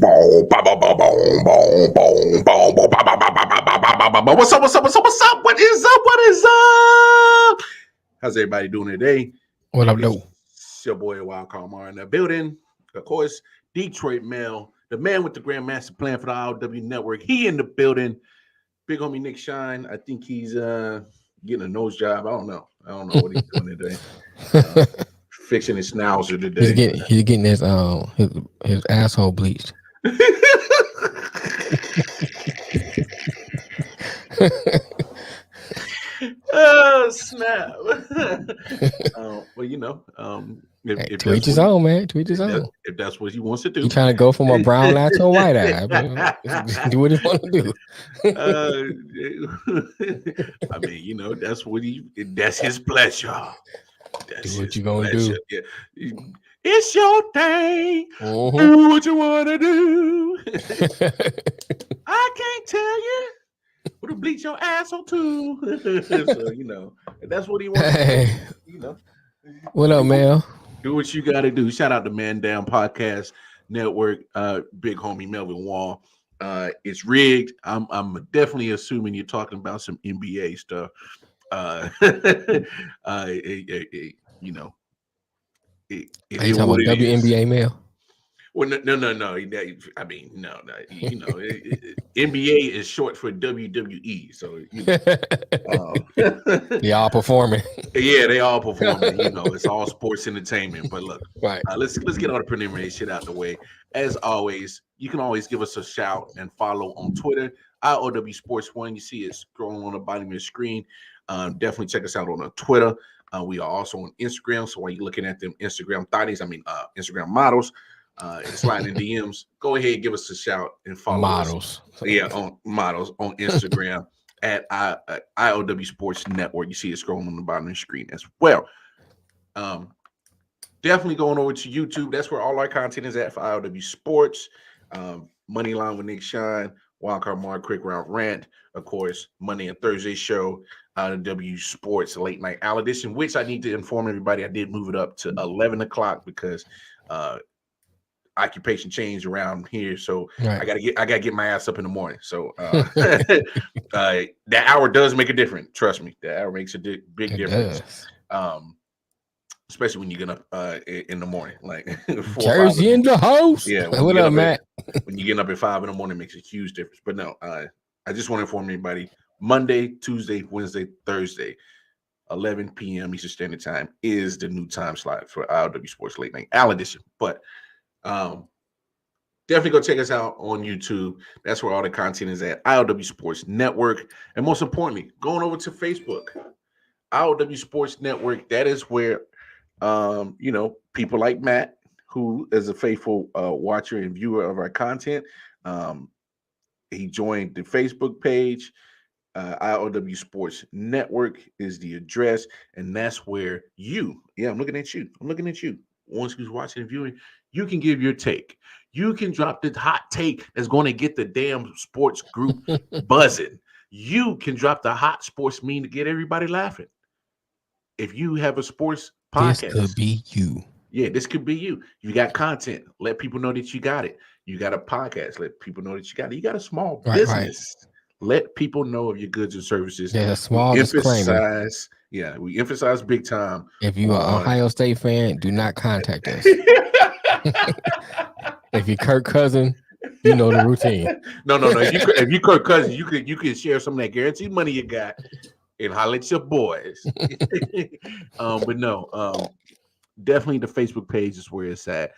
What's up? What's up? What's up? What's up? What is up? What is up? How's everybody doing today? What up, It's though? your boy Wild Carmar in the building. Of course, Detroit Mel, the man with the grand master plan for the I.O.W network. He in the building. Big homie Nick Shine. I think he's getting a nose job. I don't know what he's doing today. Fixing his schnauzer today. He's getting his asshole bleached. Oh snap! Well, if To each his own, man. To each his own. if that's what he wants to do, He trying to go from a brown eye to a white eye. Do what he want to do. I mean, that's his pleasure. That's Do what his you gonna pleasure. do. Yeah. It's your thing. Mhm. Do what you want to do. I can't tell you. Would have bleach your asshole too. So, that's what he wants to do. What up, man? Do what you got to do. Shout out to Man Down Podcast Network, big homie Melvin Wall. It's rigged. I'm definitely assuming you're talking about some NBA stuff. It Are you talking about WNBA mail? Well, no. I mean, no. NBA is short for WWE, so They all performing. Yeah, they all performing. It's all sports entertainment. But look, Right. let's get all the preliminary shit out the way. As always, you can always give us a shout and follow on Twitter, I.O.W Sports One. You see it scrolling on the bottom of your screen. Definitely check us out on Twitter. We are also on Instagram. So while you're looking at them Instagram thotties, Instagram models. Sliding DMs, go ahead and give us a shout and follow models. us. Yeah, on models on Instagram at I.O.W Sports Network. You see it scrolling on the bottom of the screen as well. Definitely going over to YouTube. That's where all our content is at for I.O.W Sports. Moneyline with Nick Shine, Wildcard Mark, Quick Round Rant, of course, Monday and Thursday show, I.O.W Sports Late Night Owl Edition, which I need to inform everybody I did move it up to 11 o'clock because occupation change around here, so right. I gotta get my ass up in the morning. So that hour does make a difference. Trust me, that hour makes a big difference. Especially when you get up in the morning, like Jersey in the house. Yeah, what up, Matt? When you get up at 5 in the morning, it makes a huge difference. But no, I just want to inform everybody: Monday, Tuesday, Wednesday, Thursday, 11 p.m. Eastern Standard Time is the new time slot for I.O.W Sports Late Night Owl Edition. But definitely go check us out on YouTube. That's where all the content is at, I.O.W Sports Network. And most importantly, going over to Facebook, I.O.W Sports Network. That is where, people like Matt, who is a faithful watcher and viewer of our content, he joined the Facebook page. I.O.W Sports Network is the address. And that's where I'm looking at you. Once who's watching and viewing, you can give your take. You can drop the hot take that's going to get the damn sports group buzzing. You can drop the hot sports meme to get everybody laughing. If you have a sports podcast, this could be you. Yeah, this could be you. You got content. Let people know that you got it. You got a podcast. Let people know that you got it. You got a small business. Right. Let people know of your goods and services. There's a small disclaimer. Yeah, we emphasize big time. If you are an Ohio State fan, do not contact us. If you're Kirk Cousins, you know the routine. No. If you Kirk Cousins, you can share some of that guaranteed money you got and holler at your boys. But no, definitely the Facebook page is where it's at.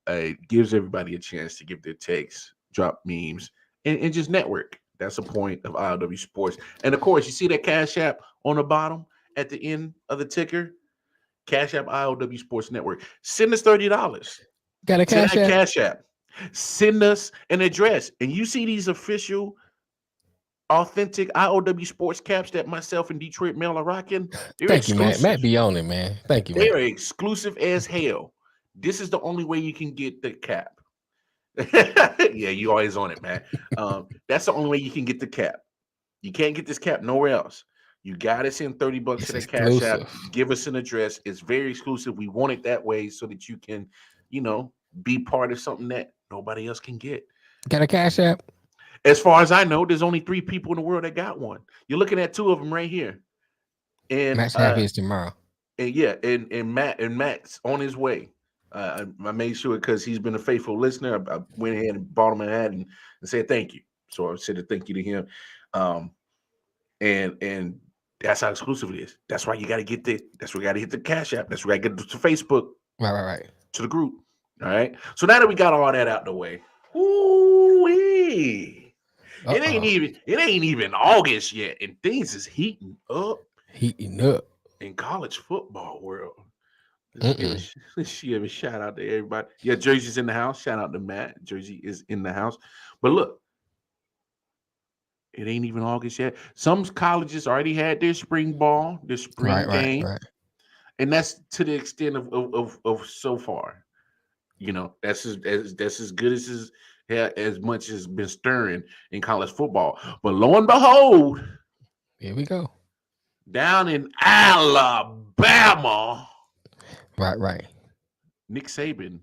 It gives everybody a chance to give their takes, drop memes, and just network. That's the point of I.O.W Sports. And of course, you see that Cash App on the bottom at the end of the ticker? Cash App I.O.W Sports Network. Send us $30. Got a Cash App. Send us an address. And you see these official, authentic I.O.W Sports caps that myself and Detroit Mail are rocking? Thank you, Matt. Matt be on it, man. Thank you, They are exclusive as hell. This is the only way you can get the cap. Yeah, you always on it, man. That's the only way you can get the cap. You can't get this cap nowhere else. You got to send $30 to the Cash App. Give us an address. It's very exclusive. We want it that way so that you can, be part of something that nobody else can get. Got a Cash App? As far as I know, there's only 3 people in the world that got one. You're looking at 2 of them right here. And Max have his tomorrow. and yeah, and Matt's on his way. I made sure because he's been a faithful listener. I went ahead and bought him a hat and said thank you. So I said a thank you to him. And that's how exclusive it is. That's why you got to get the. That's why you got to hit the Cash App. That's why you got to get to Facebook. Right. To the group. All right. So now that we got all that out the way, ooh-wee. It ain't even August yet, and things is heating up. In college football world. Let's give a shout out to everybody. Yeah, Jersey's in the house. Shout out to Matt. Jersey is in the house. But look, it ain't even August yet. Some colleges already had their spring ball, their spring game. Right. And that's to the extent of so far. You know, that's as good as much as been stirring in college football. But lo and behold, here we go. Down in Alabama. Right. Nick Saban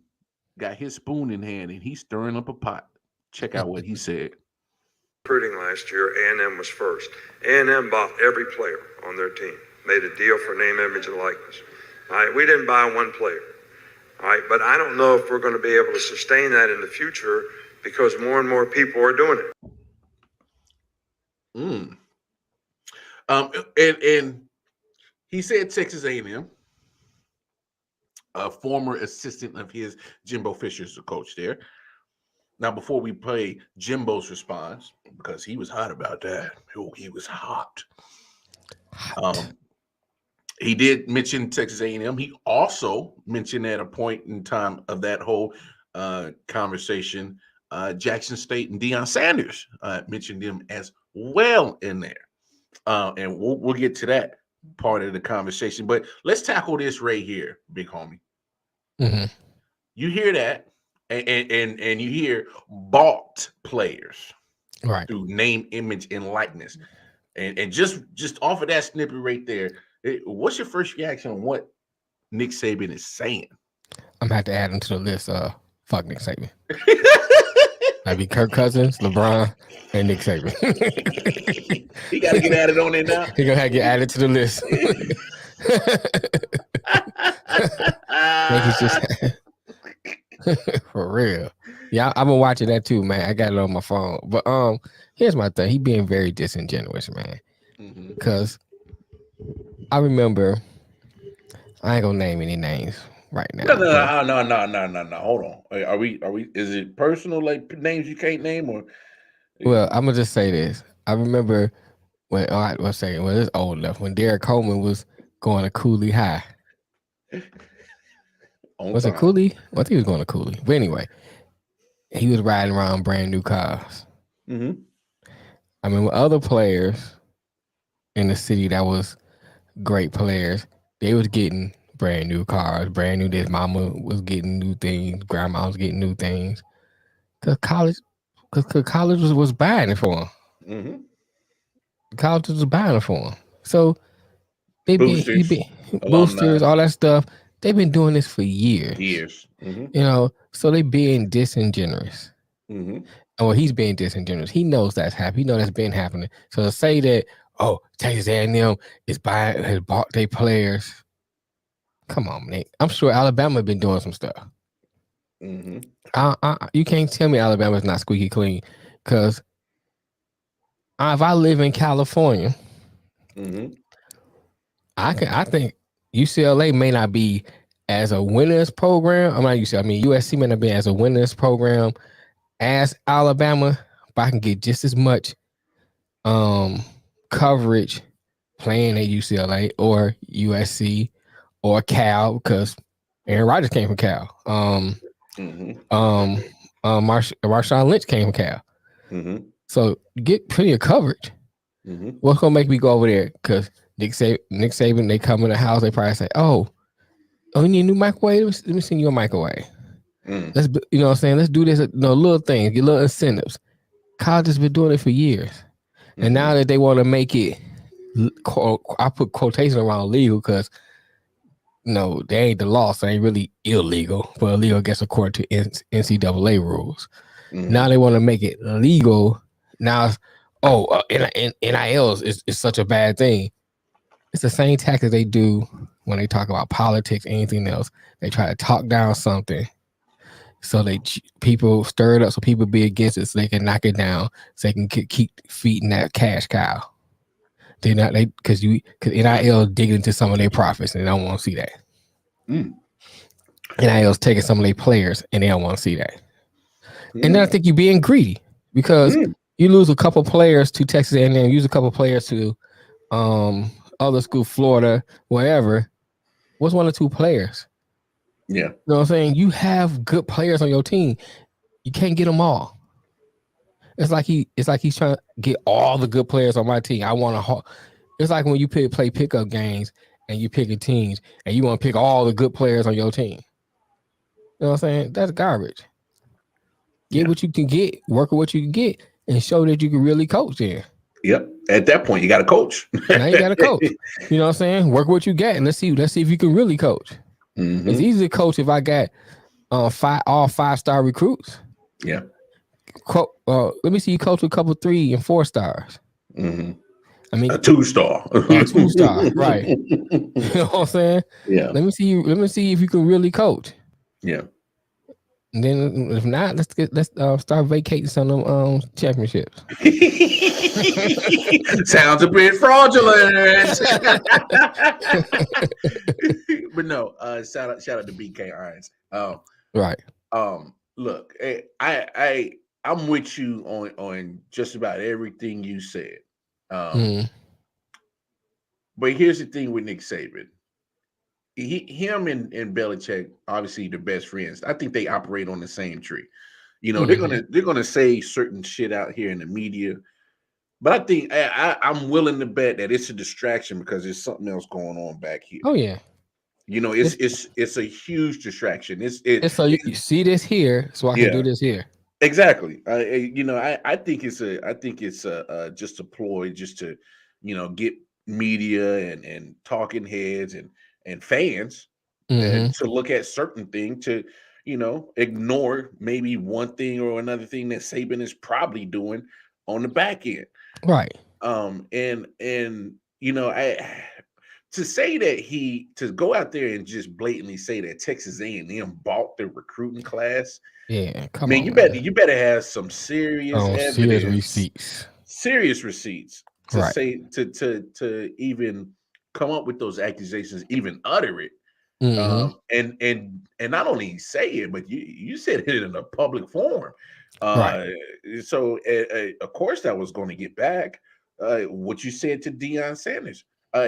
got his spoon in hand and he's stirring up a pot. Check out what he said. Recruiting last year, A&M was first. A&M bought every player on their team, made a deal for name, image, and likeness. All right, we didn't buy one player. All right, but I don't know if we're going to be able to sustain that in the future because more and more people are doing it. And he said Texas A&M, a former assistant of his, Jimbo Fisher's the coach there. Now, before we play Jimbo's response, because he was hot about that. Oh, he was hot. He did mention Texas A&M. He also mentioned at a point in time of that whole conversation, Jackson State and Deion Sanders mentioned them as well in there. And we'll get to that part of the conversation. But let's tackle this right here, big homie. Mm-hmm. You hear that, and you hear bought players, right, through name, image, and likeness. And just off of that snippet right there, what's your first reaction on what Nick Saban is saying? I'm gonna have to add him to the list. Fuck Nick Saban. I'd be Kirk Cousins, LeBron, and Nick Saban. He got to get added on there now. He gonna have to get added to the list. For real. Yeah, I've been watching that too, man. I got it on my phone. But here's my thing. He being very disingenuous, man. Because I remember, I ain't gonna name any names right now. No. Hold on. Are we? Is it personal, like names you can't name, or? Well, I'm gonna just say this. I remember when it's old enough when Derek Coleman was going to Cooley High. Was it Cooley? I think he was going to Cooley. But anyway, he was riding around brand new cars. Mm-hmm. I mean, with other players in the city that was great players, they was getting brand new cars, brand new. His mama was getting new things, grandma was getting new things. Cause college was buying it for him. Mm-hmm. College was buying it for him. So boosters, all that stuff. They've been doing this for years. Mm-hmm. You know, so they being disingenuous. Mm-hmm. And he's being disingenuous. He knows that's happening. He knows that's been happening. So to say that, Texas A&M has bought their players. Come on, Nick. I'm sure Alabama been doing some stuff. Mm-hmm. You can't tell me Alabama's not squeaky clean, because if I live in California, mm-hmm. I think UCLA may not be as a winners program. I'm not UCLA. I mean, USC may not be as a winners program as Alabama, but I can get just as much coverage playing at UCLA or USC or Cal, because Aaron Rodgers came from Cal. Marshawn Lynch came from Cal. Mm-hmm. So you get plenty of coverage. Mm-hmm. What's gonna make me go over there? Because Nick Saban, they come in the house, they probably say, "Oh, you need a new microwave? Let me send you a microwave." Let's, you know what I'm saying? Let's do this. Little things, get little incentives. College has been doing it for years, and now that they want to make it, I put quotation around legal, because no, they ain't the law, so it ain't really illegal, but illegal, I guess, according to NCAA rules. Mhm. Now they want to make it legal. Now, NILs is such a bad thing. It's the same tactic they do when they talk about politics, anything else. They try to talk down something, so people stir it up, so people be against it, so they can knock it down, so they can keep feeding that cash cow. Because NIL digging into some of their profits, and they don't want to see that. Mm. NIL's taking some of their players, and they don't want to see that. And then I Mm. think you're being greedy because you lose a couple players to Texas A&M, use a couple players to other school, Florida, wherever. What's one or two players? Yeah. You know what I'm saying? You have good players on your team. You can't get them all. It's like he's trying to get all the good players on my team. I want to. It's like when you play pickup games and you pick teams and you want to pick all the good players on your team. You know what I'm saying? That's garbage. Get what you can get, work with what you can get, and show that you can really coach there. Yep. At that point, you got to coach. Now you got to coach. You know what I'm saying? Work what you got, and let's see if you can really coach. Mm-hmm. It's easy to coach if I got all 5-star recruits. Yeah. Let me see you coach a couple 3 and 4 stars. Mm-hmm. I mean, a 2-star. A 2-star, right? You know what I'm saying? Yeah. Let me see if you can really coach. Yeah. And then if not, let's start vacating some of them championships. Sounds a bit fraudulent. But no, shout out to BK Irons. Right. Look, I'm with you on just about everything you said. But here's the thing with Nick Saban. Him and Belichick, obviously the best friends. I think they operate on the same tree. You know, they're gonna say certain shit out here in the media, but I think I'm willing to bet that it's a distraction because there's something else going on back here. Oh yeah. You know, it's a huge distraction. It's so you see this here, so I can do this here. Exactly. I think it's just a ploy just to, get media and talking heads and fans and to look at certain things to, ignore maybe one thing or another thing that Saban is probably doing on the back end. Right. I to say that to go out there and just blatantly say that Texas A&M bought the recruiting class. Yeah, come Man, on. You better have some serious evidence, serious receipts to say to even come up with those accusations, even utter it. And not only say it, but you said it in a public forum. So of course that was going to get back. What you said to Deion Sanders.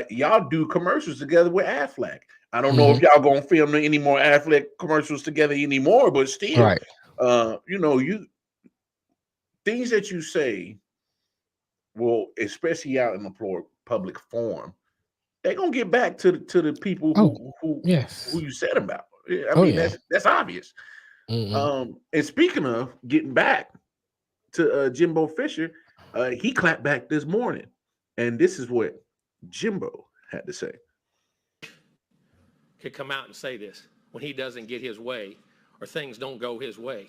Y'all do commercials together with Affleck. I don't know if y'all gonna film any more Affleck commercials together anymore, but still, you things that you say, well, especially out in the public forum, they're gonna get back to the people who you said about. I mean, that's obvious. And speaking of getting back to Jimbo Fisher, he clapped back this morning, and this is what Jimbo had to say. Could come out and say this when he doesn't get his way or things don't go his way.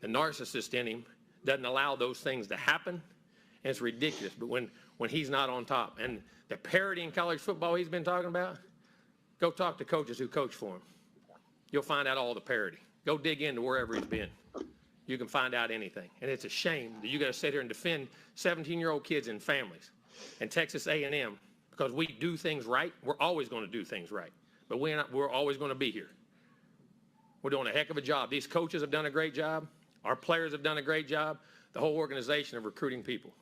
The narcissist in him doesn't allow those things to happen, and it's ridiculous. But when he's not on top, and the parity in college football he's been talking about, go talk to coaches who coach for him. You'll find out all the parity. Go dig into wherever he's been. You can find out anything. And it's a shame that you got to sit here and defend 17-year-old kids and families. And Texas A&M, because we do things right, we're always going to do things right. But we're always going to be here. We're doing a heck of a job. These coaches have done a great job. Our players have done a great job. The whole organization of recruiting people.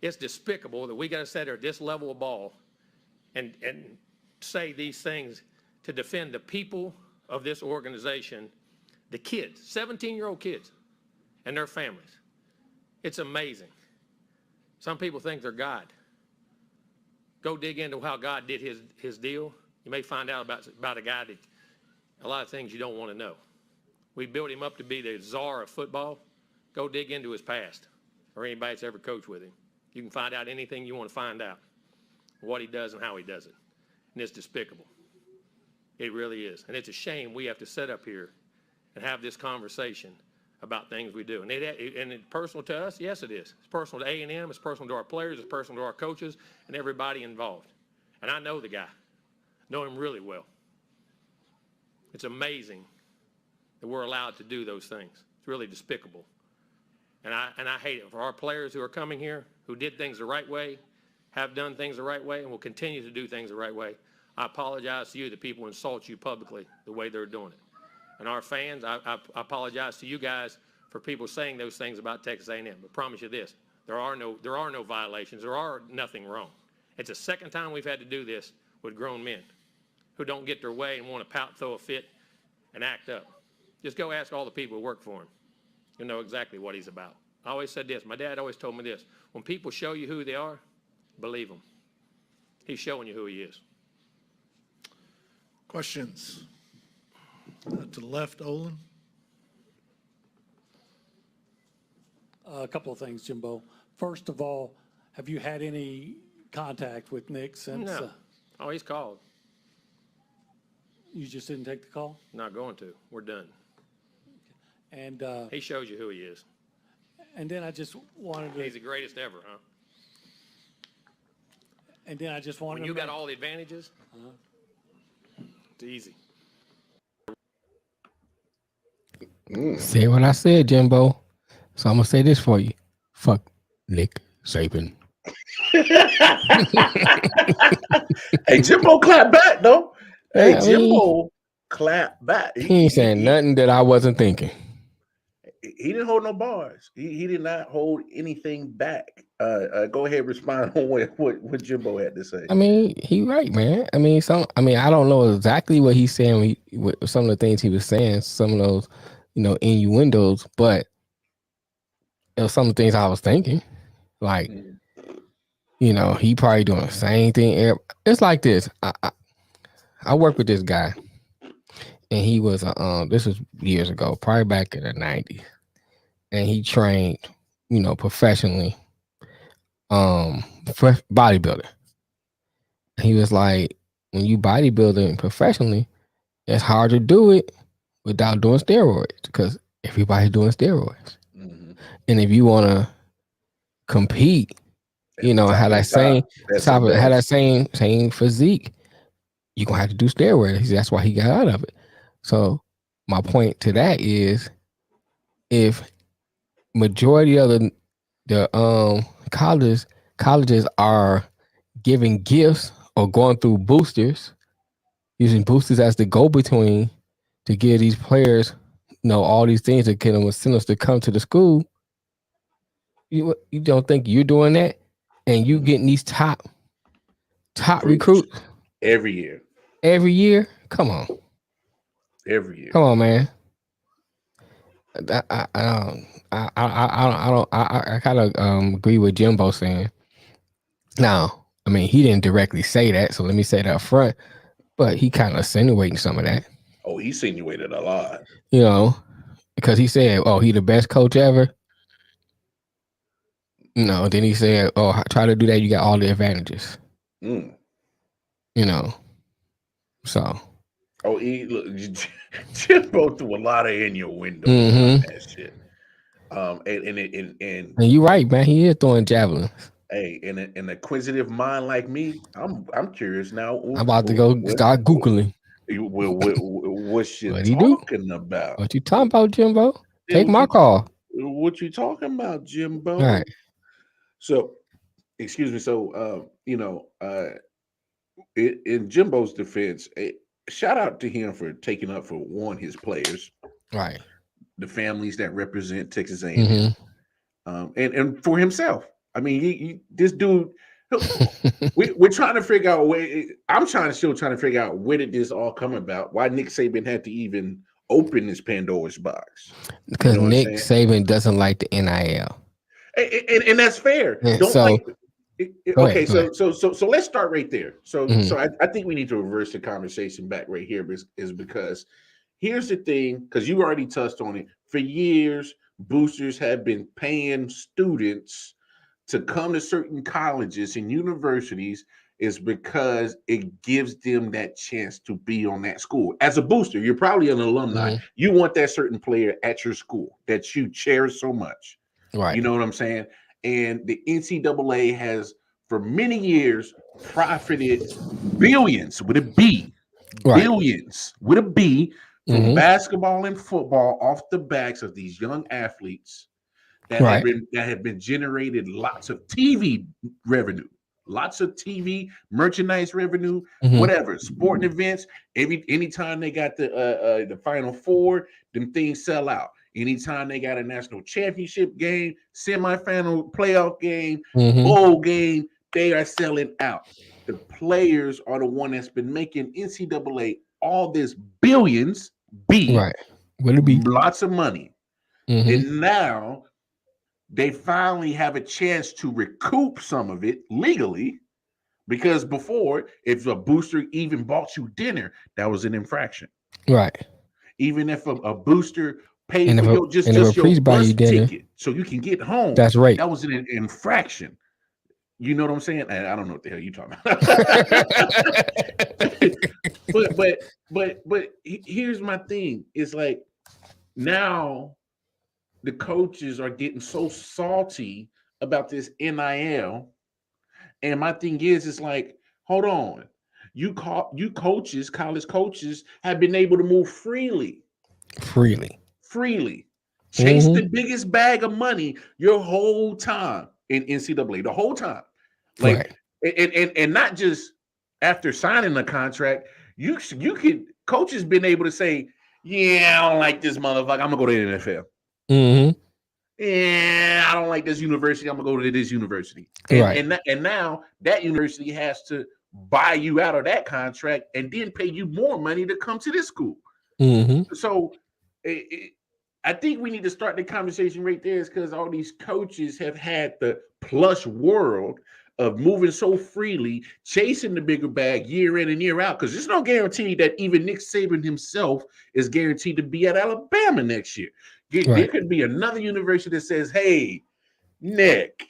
It's despicable that we got to sit there at this level of ball and say these things to defend the people of this organization, the kids, 17-year-old kids, and their families. It's amazing. Some people think they're God. Go dig into how God did his deal. You may find out about a guy that a lot of things you don't want to know. We built him up to be the czar of football. Go dig into his past or anybody that's ever coached with him. You can find out anything you want to find out, what he does and how he does it. And it's despicable. It really is. And it's a shame we have to sit up here and have this conversation about things we do. And it's personal to us? Yes, it is. It's personal to A&M. It's personal to our players. It's personal to our coaches and everybody involved. And I know the guy. Know him really well. It's amazing that we're allowed to do those things. It's really despicable. And I hate it for our players who are coming here, who did things the right way, have done things the right way, and will continue to do things the right way. I apologize to you that people insult you publicly the way they're doing it. And our fans, I apologize to you guys for people saying those things about Texas A&M. But promise you this, there are no violations. There are nothing wrong. It's the second time we've had to do this with grown men who don't get their way and want to pout, throw a fit, and act up. Just go ask all the people who work for him. You'll know exactly what he's about. I always said this. My dad always told me this. When people show you who they are, believe them. He's showing you who he is. Questions? To the left, Olin. A couple of things, Jimbo. First of all, have you had any contact with Nick since? No. Oh, he's called. You just didn't take the call? Not going to. We're done. And He shows you who he is. and then I just wanted He's the to, greatest ever, huh? and then I just wanted When to you got make- all the advantages, it's easy. Say what I said, Jimbo. So I'm gonna say this for you. Fuck Nick Saban. Hey, Jimbo clap back though. Hey, Yeah, I mean, Jimbo clap back. He ain't saying nothing that I wasn't thinking. He didn't hold no bars. He did not hold anything back. Go ahead, respond on what Jimbo had to say. I mean, he right, man. I mean, I don't know exactly what he's saying. With some of the things he was saying, some of those, innuendos, but it was some of the things I was thinking. Like, he probably doing the same thing. It's like this. I work with this guy, and he was this was years ago, probably back in the 90s, and he trained, professionally, bodybuilder. He was like, when you bodybuilding professionally, it's hard to do it without doing steroids because everybody's doing steroids. Mhm. And if you want to compete, have that same same physique, you're gonna have to do steroids. That's why he got out of it. So my point to that is, if majority of the colleges are giving gifts or going through boosters, using boosters as the go-between to give these players, all these things that get them incentives to come to the school, you don't think you're doing that, and you getting these top recruits every year. every year? Come on, Every year. come on, man. I kind of agree with Jimbo saying. Now, I mean, he didn't directly say that, so let me say that up front. But he kind of insinuating some of that. Oh, he insinuated a lot. Because he said, "Oh, he the best coach ever." Then he said, "Oh, try to do that. You got all the advantages." Mm. So. Oh, Jimbo threw a lot of innuendo on that shit. And you're right, man. He is throwing javelins. Hey, in an acquisitive mind like me, I'm curious now. I'm about to go start Googling. What you What'd he talking about? What you talking about, Jimbo? Take my call. What you talking about, Jimbo? All right. So, excuse me. So, in Jimbo's defense, shout out to him for taking up for his players, right? The families that represent Texas A&M, and for himself. I mean, this dude. We're trying to figure out where. I'm still trying to figure out where did this all come about? Why Nick Saban had to even open this Pandora's box? Because Nick Saban doesn't like the NIL, and that's fair. So let's start right there. So I think we need to reverse the conversation back right here, is because here's the thing, because you already touched on it. For years, boosters have been paying students to come to certain colleges and universities is because it gives them that chance to be on that school. As a booster, you're probably an alumni. Mhm. You want that certain player at your school that you cherish so much. Right. You know what I'm saying? And the NCAA has, for many years, profited billions with a B, Right. billions with a B from Mhm. basketball and football off the backs of these young athletes Right. that have been generated lots of TV revenue, lots of TV merchandise revenue, Mhm. whatever sporting events. Anytime they got the Final Four, them things sell out. Anytime they got a national championship game, semifinal playoff game, Mhm. bowl game, they are selling out. The players are the one that's been making NCAA all this billions, Right. Will it be? lots of money. Mhm. And now they finally have a chance to recoup some of it legally, because before, if a booster even bought you dinner, that was an infraction. Right. Even if a booster paid And for if a your and if a your priest buy you bus dinner, ticket so you can get home, that's rape. that was an infraction. You know what I'm saying? I don't know what the hell you talking about. but here's my thing. It's like now the coaches are getting so salty about this NIL. And my thing is, it's like, hold on. You coaches, college coaches, have been able to move Freely. freely. Chase Mhm. the biggest bag of money your whole time in NCAA, the whole time. Like, Right. and not just after signing the contract, you could coaches been able to say, yeah, I don't like this motherfucker. I'm gonna go to the NFL. Mhm. Yeah, I don't like this university. I'm gonna go to this university, Right. and now that university has to buy you out of that contract and then pay you more money to come to this school. Mhm. So, I think we need to start the conversation right there, is because all these coaches have had the plush world of moving so freely, chasing the bigger bag year in and year out. Because there's no guarantee that even Nick Saban himself is guaranteed to be at Alabama next year. There Right. could be another university that says, "Hey, Nick,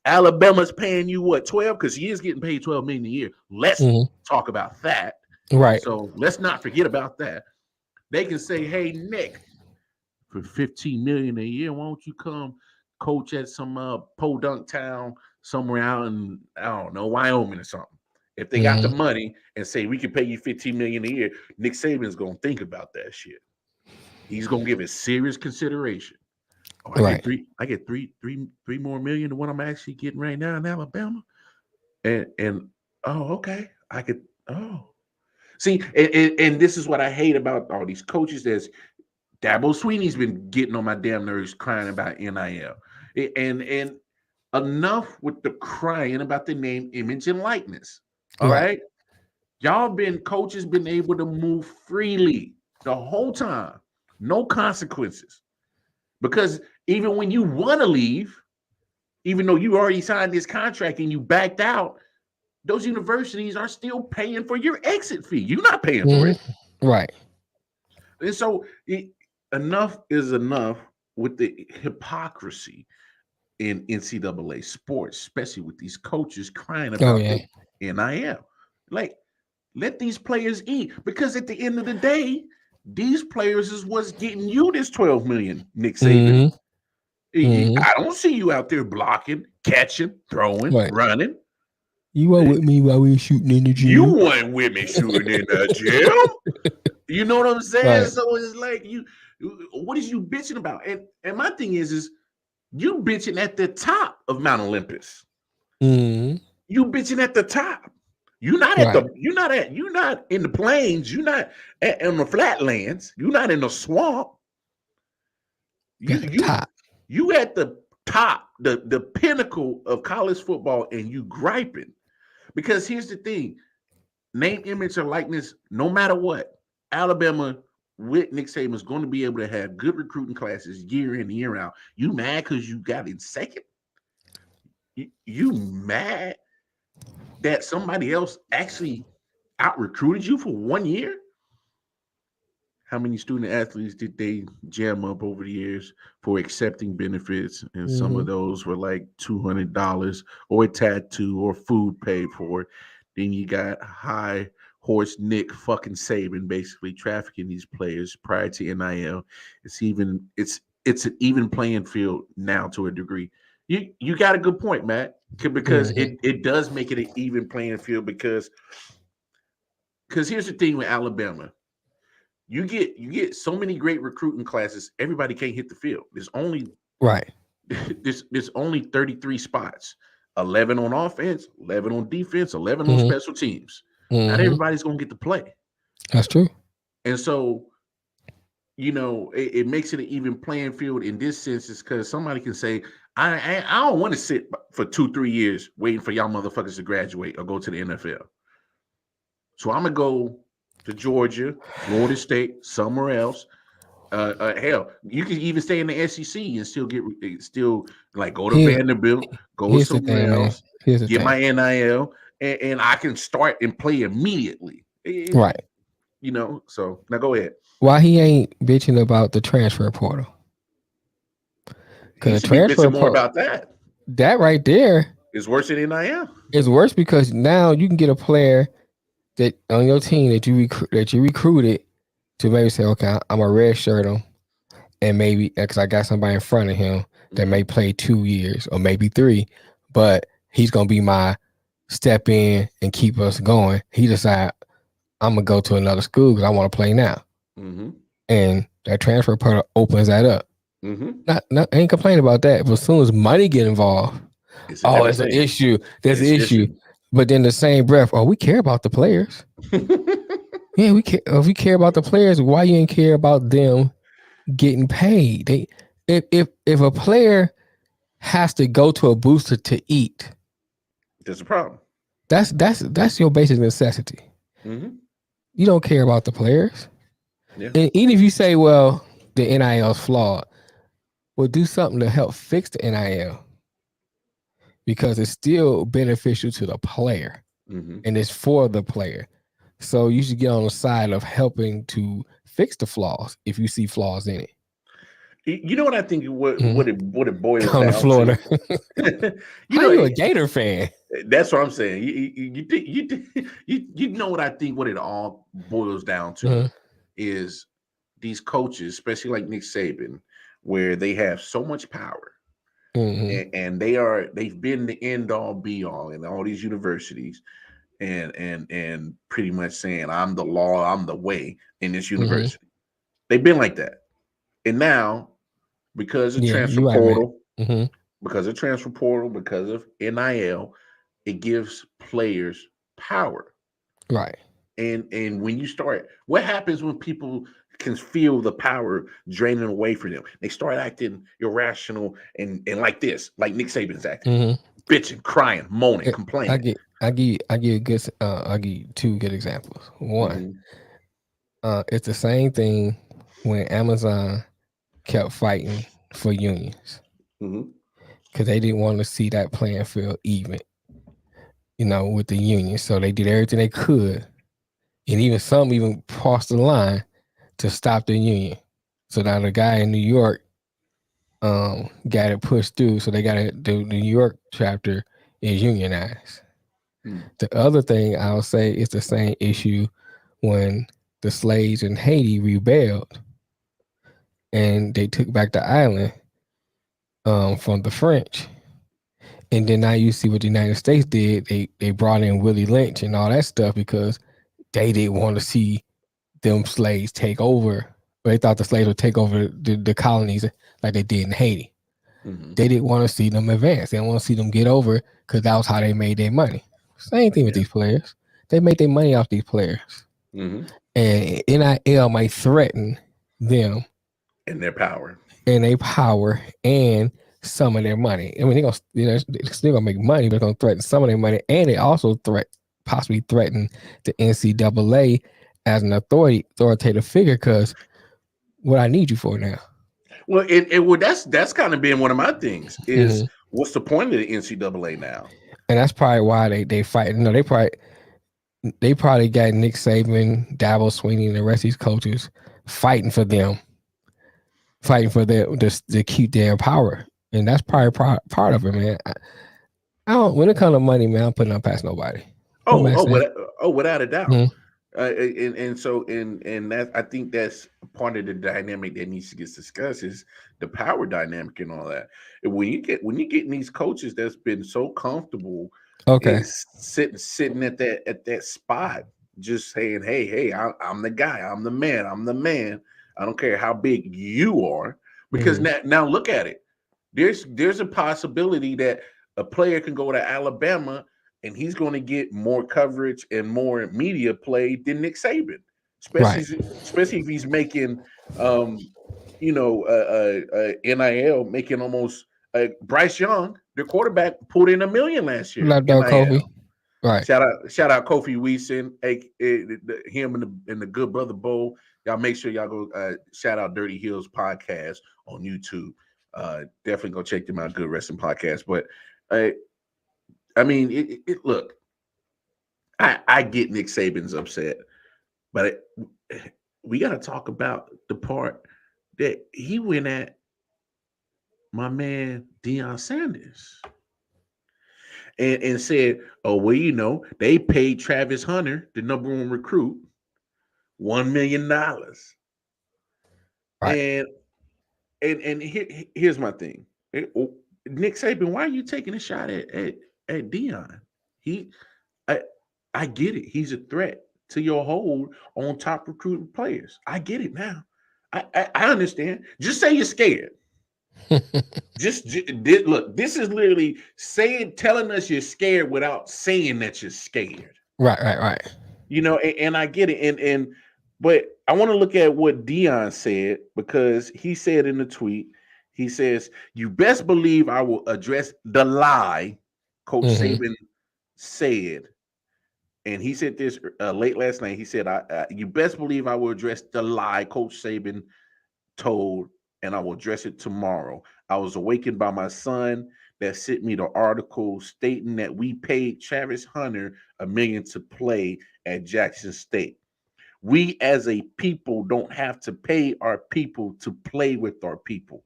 Alabama's paying you what, 12? Because he is getting paid 12 million a year. Let's Mhm. talk about that. Right. So let's not forget about that." They can say, "Hey, Nick, for 15 million a year, why don't you come coach at some podunk town somewhere out in, I don't know, Wyoming or something?" If they got the Mhm. money and say we can pay you 15 million a year, Nick Saban's gonna think about that shit. He's gonna give it serious consideration. Oh, Right. I get three more million than what I'm actually getting right now in Alabama. And oh, okay. I could, oh. See, and this is what I hate about all these coaches. There's Dabo Sweeney's been getting on my damn nerves crying about NIL. And enough with the crying about the name, image, and likeness. All Right. right. Y'all been coaches been able to move freely the whole time. No consequences. Because even when you want to leave, even though you already signed this contract and you backed out, those universities are still paying for your exit fee. You're not paying for Mhm. it. Right. And so enough is enough with the hypocrisy in NCAA sports, especially with these coaches crying Oh about yeah. the NIL. Like, let these players eat, because at the end of the day, these players is what's getting you this 12 million, Nick Saban. Mhm. Mhm. I don't see you out there blocking, catching, throwing, Right. running. You were with me while we were shooting in the You gym. weren't with me shooting in the gym. You know what I'm saying? Right. So it's like, what is you bitching about? And my thing is you bitching at the top of Mount Olympus. Mhm. You bitching at the top. Right. You're not in the plains. You're not in the flatlands. You're not in the swamp. You You at the you top. you at the top, the pinnacle of college football, and you griping. Because here's the thing: name, image, or likeness, no matter what, Alabama with Nick Saban is going to be able to have good recruiting classes year in, year out. You mad because you got in second? You mad that somebody else actually out recruited you for 1 year? How many student athletes did they jam up over the years for accepting benefits? And some of Mhm. those were like $200 or a tattoo or food paid for. Then you got high horse Nick fucking Saban basically trafficking these players prior to NIL. It's an even playing field now to a degree. You got a good point, Matt, because it does make it an even playing field because here's the thing with Alabama. You get so many great recruiting classes, everybody can't hit the field. There's only Right. there's only 33 spots. 11 on offense, 11 on defense, 11 on Mhm. special teams. Not Mhm. everybody's going to get to play. That's true. And so, it makes it an even playing field in this sense is because somebody can say, I don't want to sit for 2-3 years waiting for y'all motherfuckers to graduate or go to the NFL. So I'm going to go to Georgia, Florida State, somewhere else. Hell, you can even stay in the SEC and still like go to Here- Vanderbilt, go Here's the somewhere thing, man. else, Here's the get thing. my NIL, and I can start and play immediately. Right. So now go ahead. Why he ain't bitching about the transfer portal? He Because should the be transfer bitching more portal, about that. that right there It's worse than NIL. is worse because now you can get a player that on your team that you recruited to maybe say, okay, I'm a red shirt him, and maybe because I got somebody in front of him that may play 2 years or maybe 3, but he's gonna be my step in and keep us going. He decide I'm gonna go to another school because I want to play now, Mm-hmm. and that transfer portal opens that up. Mm-hmm. Not ain't complaining about that, but as soon as money get involved, It's a different an thing. issue. There's an It's an issue. But then the same breath, we care about the players. Yeah, we care. If we care about the players, why you ain't care about them getting paid? If a player has to go to a booster to eat, There's a problem. that's your basic necessity. Mm-hmm. You don't care about the players. Yeah. And even if you say, well, the NIL is flawed, well, do something to help fix the NIL because it's still beneficial to the player Mm-hmm. and it's for the player. So you should get on the side of helping to fix the flaws if you see flaws in it. You know what I think what it boils Come to down Florida. to? How you a Gator fan? That's what I'm saying. You know what I think what it all boils down to is these coaches, especially like Nick Saban, where they have so much power and they've been the end all be all in all these universities and pretty much saying I'm the law, I'm the way in this university. They've been like that. And now because of transfer you're right, portal, man. because of NIL, it gives players power. Right. And when you start, what happens when people can feel the power draining away from them? They start acting irrational and like this, like Nick Saban's acting, bitching, crying, moaning, complaining. I give you good. I'll give you 2 good examples. One, it's the same thing when Amazon kept fighting for unions because they didn't want to see that playing field even, with the union. So they did everything they could, and even some even crossed the line to stop the union. So now the guy in New York got it pushed through. So they got it. The New York chapter is unionized. The other thing I'll say is the same issue when the slaves in Haiti rebelled and they took back the island from the French. And then now you see what the United States did. They brought in Willie Lynch and all that stuff because they didn't want to see them slaves take over. They thought the slaves would take over the colonies like they did in Haiti. They didn't want to see them advance. They didn't want to see them get over because that was how they made their money. Same thing with these players. They make their money off these players. And NIL might threaten them and their power and some of their money. I mean, they're gonna make money, but they're gonna threaten some of their money, and they also possibly threaten the NCAA as an authoritative figure. Because what I need you for now? Well, that's kind of been one of my things is what's the point of the NCAA now? And that's probably why they fight. No, they probably got Nick Saban, Dabo Swinney, and the rest of these coaches fighting for them, to keep their power. And that's probably part of it, man. I don't. When it comes to money, man, I'm putting up past nobody. Without a doubt. Mhm. And that I think that's part of the dynamic that needs to get discussed is the power dynamic and all that. And when you get these coaches that's been so comfortable Okay. is sitting at that spot, just saying, hey, I'm the guy, I'm the man. I don't care how big you are, because now look at it. There's a possibility that a player can go to Alabama and he's going to get more coverage and more media play than Nick Saban, Right. especially if he's making, NIL, making almost Bryce Young, the quarterback, pulled in $1 million last year. Left out Kobe. NIL. Right. Shout out Kofi Weeson, him in the Good Brother Bowl. Y'all make sure y'all go shout out Dirty Hills podcast on YouTube. Definitely go check them out. Good wrestling podcast. But I mean, look, I get Nick Saban's upset, but we got to talk about the part that he went at my man Deion Sanders and said, "Oh, well, they paid Travis Hunter, the #1 recruit, $1 million." Right. And here's my thing, Nick Saban, why are you taking a shot at Deion? I get it. He's a threat to your hold on top recruiting players. I get it now. I understand. Just say you're scared. Look. This is literally telling us you're scared without saying that you're scared. Right. And I get it. But I want to look at what Deion said, because he said in the tweet, he says, "You best believe I will address the lie Coach Saban said." And he said this late last night. He said, "You best believe I will address the lie Coach Saban told, and I will address it tomorrow. I was awakened by my son that sent me the article stating that we paid Travis Hunter $1 million to play at Jackson State. We as a people don't have to pay our people to play with our people."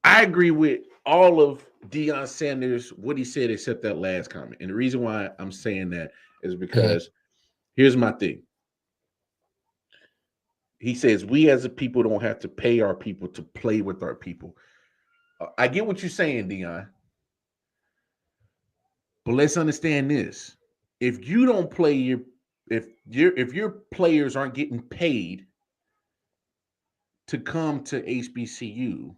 I agree with all of Deion Sanders, what he said, except that last comment. And the reason why I'm saying that is because here's my thing. He says, we as a people don't have to pay our people to play with our people. I get what you're saying, Deion. But let's understand this. If you don't play if your players aren't getting paid to come to HBCU,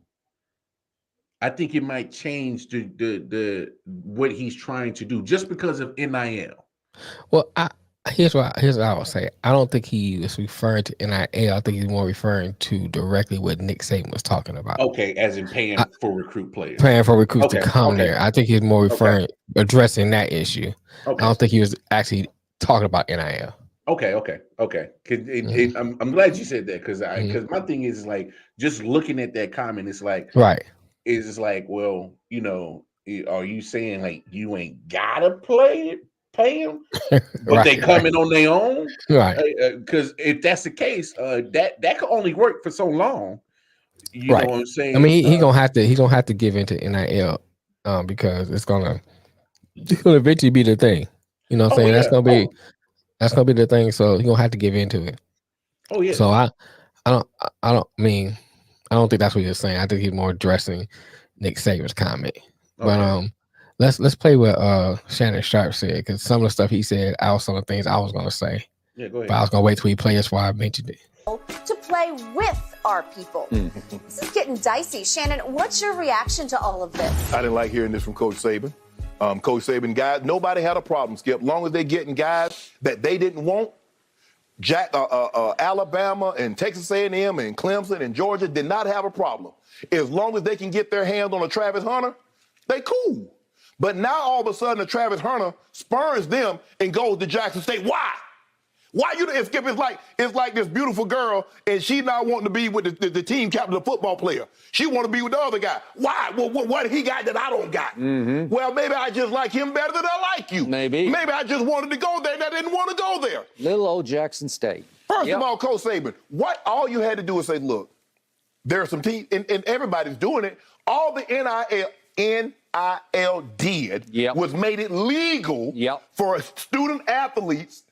I think it might change the what he's trying to do just because of NIL. Well, here's what I would say. I don't think he was referring to NIL. I think he's more referring to directly what Nick Saban was talking about. Okay, as in paying for recruit players. Paying for recruits to come there. I think he's more addressing that issue. Okay. I don't think he was actually talking about NIL. Okay. I'm glad you said that, because my thing is like, just looking at that comment, it's like, right. It's like, well, are you saying like you ain't gotta pay them, but they coming on their own? Right. Because if that's the case, that could only work for so long. You know what I'm saying? I mean, he's gonna have to give into NIL, because it's gonna eventually be the thing. You know what I'm saying? Yeah. That's gonna be the thing. So he's gonna have to give into it. Oh yeah. So I don't think that's what you're saying. I think he's more addressing Nick Saban's comment. But let's play what Shannon Sharp said, because some of the stuff he said, some of the things I was gonna say. Yeah, go ahead. But I was gonna wait till he plays before I mentioned it. To play with our people. This is getting dicey. Shannon, what's your reaction to all of this? I didn't like hearing this from Coach Saban. Coach Saban, guys, nobody had a problem, Skip. Long as they're getting guys that they didn't want. Alabama and Texas A&M and Clemson and Georgia did not have a problem. As long as they can get their hands on a Travis Hunter, they cool. But now all of a sudden, the Travis Hunter spurns them and goes to Jackson State. Why? Why Skip? It's like this beautiful girl, and she not wanting to be with the team captain, the football player. She want to be with the other guy. Why? Well, what he got that I don't got? Well, maybe I just like him better than I like you. Maybe I just wanted to go there and I didn't want to go there. Little old Jackson State. First of all, Coach Saban, all you had to do is say, look, there are some teams, and everybody's doing it. All the NIL did was made it legal for student athletes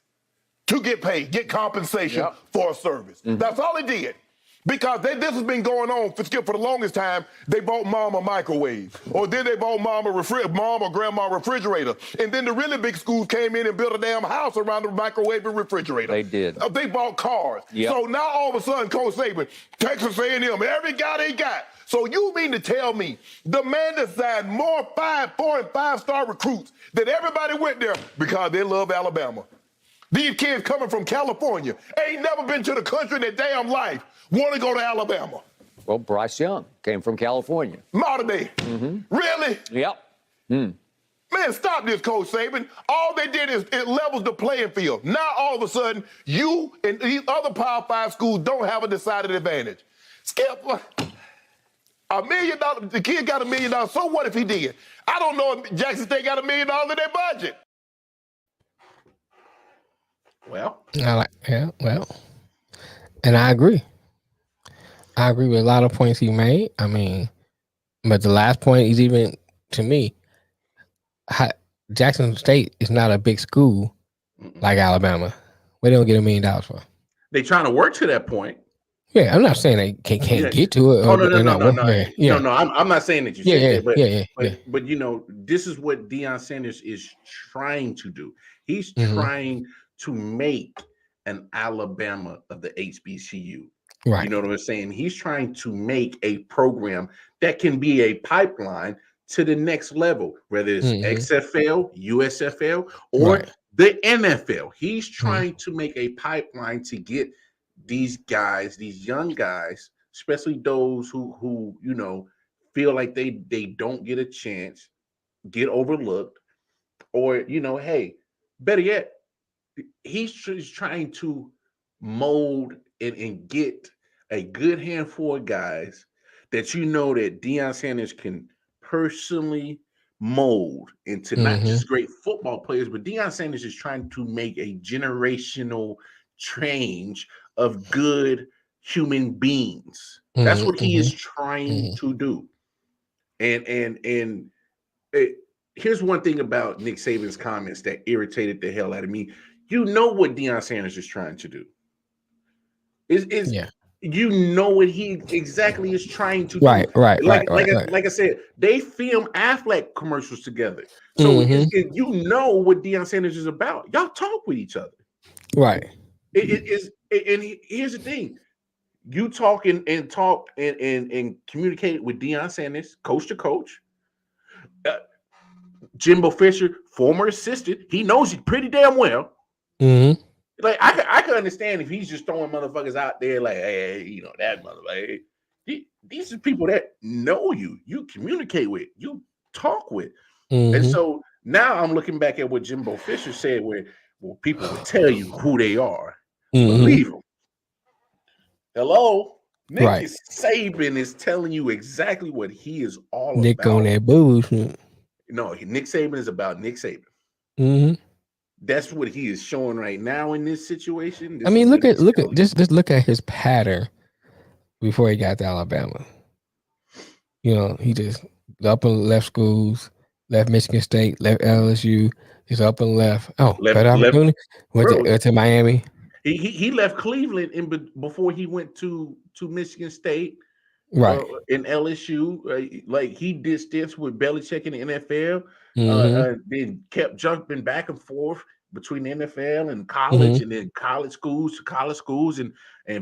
to get paid, get compensation for a service. That's all it did. Because this has been going on for the longest time. They bought mom a microwave, or then they bought mom or grandma a refrigerator, and then the really big schools came in and built a damn house around the microwave and refrigerator. They did. They bought cars. So now all of a sudden, Coach Saban, Texas A&M, every guy they got. So you mean to tell me the man that signed more 4 and 5-star recruits than everybody went there because they love Alabama? These kids coming from California ain't never been to the country in their damn life, want to go to Alabama. Well, Bryce Young came from California. Modern day. Really? Yep. Man, stop this, Coach Saban. All they did is it levels the playing field. Now, all of a sudden, you and these other Power 5 schools don't have a decided advantage. Skip, $1 million, the kid got $1 million. So what if he did? I don't know if Jackson State got $1 million in their budget. Well, and I agree. I agree with a lot of points he made. I mean, but the last point is even, to me, Jackson State is not a big school like Alabama. We don't get $1 million for. They trying to work to that point. Yeah, I'm not saying they can't get to it. Oh, no. Yeah. No, I'm not saying that you said that, but but you know, this is what Deion Sanders is trying to do. He's trying to make an Alabama of the HBCU. Right. You know what I'm saying? He's trying to make a program that can be a pipeline to the next level, whether it's XFL, USFL, or the NFL. He's trying to make a pipeline to get these guys, these young guys, especially those who you know feel like they don't get a chance, get overlooked, or you know, hey, better yet, he's trying to mold and get a good handful of guys that you know that Deion Sanders can personally mold into not just great football players, but Deion Sanders is trying to make a generational change of good human beings. That's what he is trying to do. And here's one thing about Nick Saban's comments that irritated the hell out of me. You know what Deion Sanders is trying to do. You know what he exactly is trying to do. Right. Like I said, they film Affleck commercials together. So you know what Deion Sanders is about. Y'all talk with each other. Right. And here's the thing. You talk and communicate with Deion Sanders, coach to coach. Jimbo Fisher, former assistant, he knows you pretty damn well. Like I could understand if he's just throwing motherfuckers out there like, hey, you know, that motherfucker. These are people that know you communicate with, you talk with. And so now I'm looking back at what Jimbo Fisher said, where people will tell you who they are. Believe them. Hello? Nick Saban is telling you exactly what he is all about. Nick on that bullshit. No, Nick Saban is about Nick Saban. That's what he is showing right now in this situation. I mean, look at just look at his pattern before he got to Alabama. You know, he just up and left schools, left Michigan State, left LSU, just up and left. Oh, better opportunity. Went to Miami. He left Cleveland before he went to Michigan State. Right. In LSU, like he did stints with Belichick in the NFL, then kept jumping back and forth between the NFL and college, and then college schools to college schools, and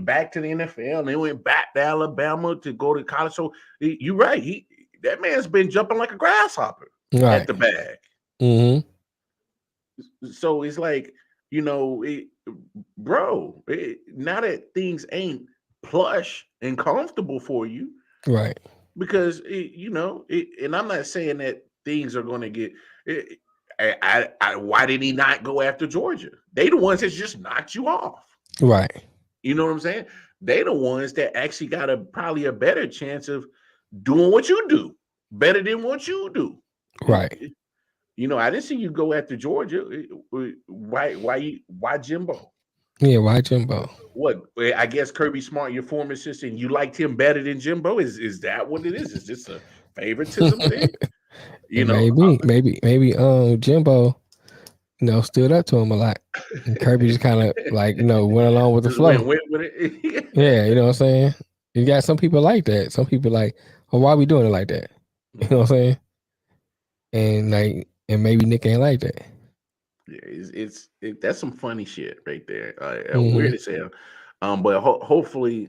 back to the NFL, and then went back to Alabama to go to college. So you're right. That man's been jumping like a grasshopper at the bag. So it's like, you know, now that things ain't plush and comfortable for you, right? Because you know, and I'm not saying that things are going to get. Why did he not go after Georgia? They the ones that just knocked you off, right? You know what I'm saying? They the ones that actually got probably a better chance of doing what you do better than what you do, right? You know, I didn't see you go after Georgia. Why Jimbo? Yeah, why Jimbo? What? I guess Kirby Smart, your former assistant, you liked him better than Jimbo? Is that what it is? Is this a favoritism thing? You And know, maybe Jimbo, stood up to him a lot. And Kirby just kind of like, went along with the just flow. went with it. Yeah, you know what I'm saying? You got some people like that. Some people like, well, why are we doing it like that? You know what I'm saying? And maybe Nick ain't like that. Yeah, that's some funny shit right there. Mhm. Weird as hell. But hopefully,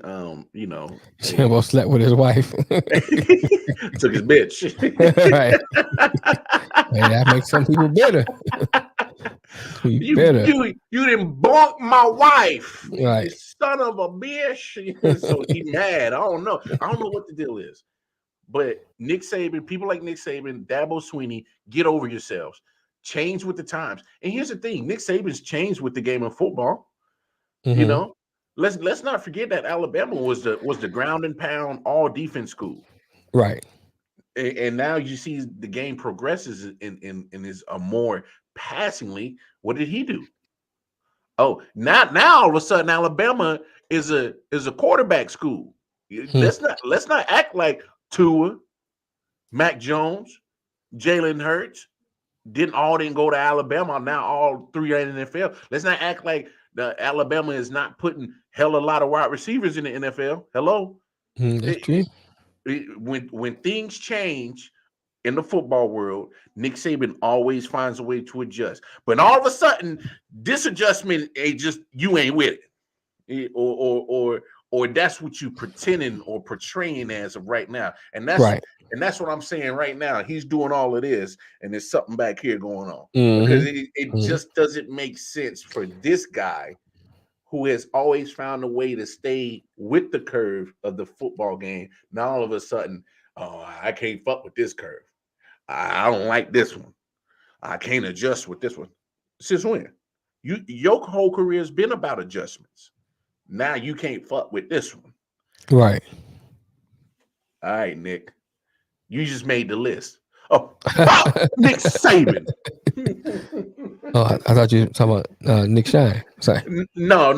Jimbo slept with his wife. took his bitch. Right. Hey, that makes some people bitter. You Bitter. you didn't bonk my wife, you Right. son of a bitch. So he mad. I don't know what the deal is. But Nick Saban, people like Nick Saban, Dabo Sweeney, get over yourselves. Change with the times. And here's the thing: Nick Saban's changed with the game of football. You Mhm. know, let's not forget that Alabama was the ground and pound all defense school. Right. And now you see the game progresses and is a more passingly. What did he do? Oh, now all of a sudden Alabama is a quarterback school. Let's not act like Tua, Mac Jones, Jalen Hurts didn't go to Alabama. Now all three are in the NFL. Let's not act like the Alabama is not putting hell a lot of wide receivers in the NFL. Hello, That's true. when things change in the football world, Nick Saban always finds a way to adjust. But all of a sudden, this adjustment ain't just you ain't with it, or that's what you pretending or portraying as of right now. And that's what I'm saying right now. He's doing all of this, and there's something back here going on because it just doesn't make sense for this guy who has always found a way to stay with the curve of the football game. Now all of a sudden, oh, I can't fuck with this curve. I don't like this one. I can't adjust with this one. Since when? Your whole career has been about adjustments. Now you can't fuck with this one. Right. All right, Nick. You just made the list. Oh, fuck Nick Saban. Oh, I thought you were talking about Nick Shine. Sorry. No.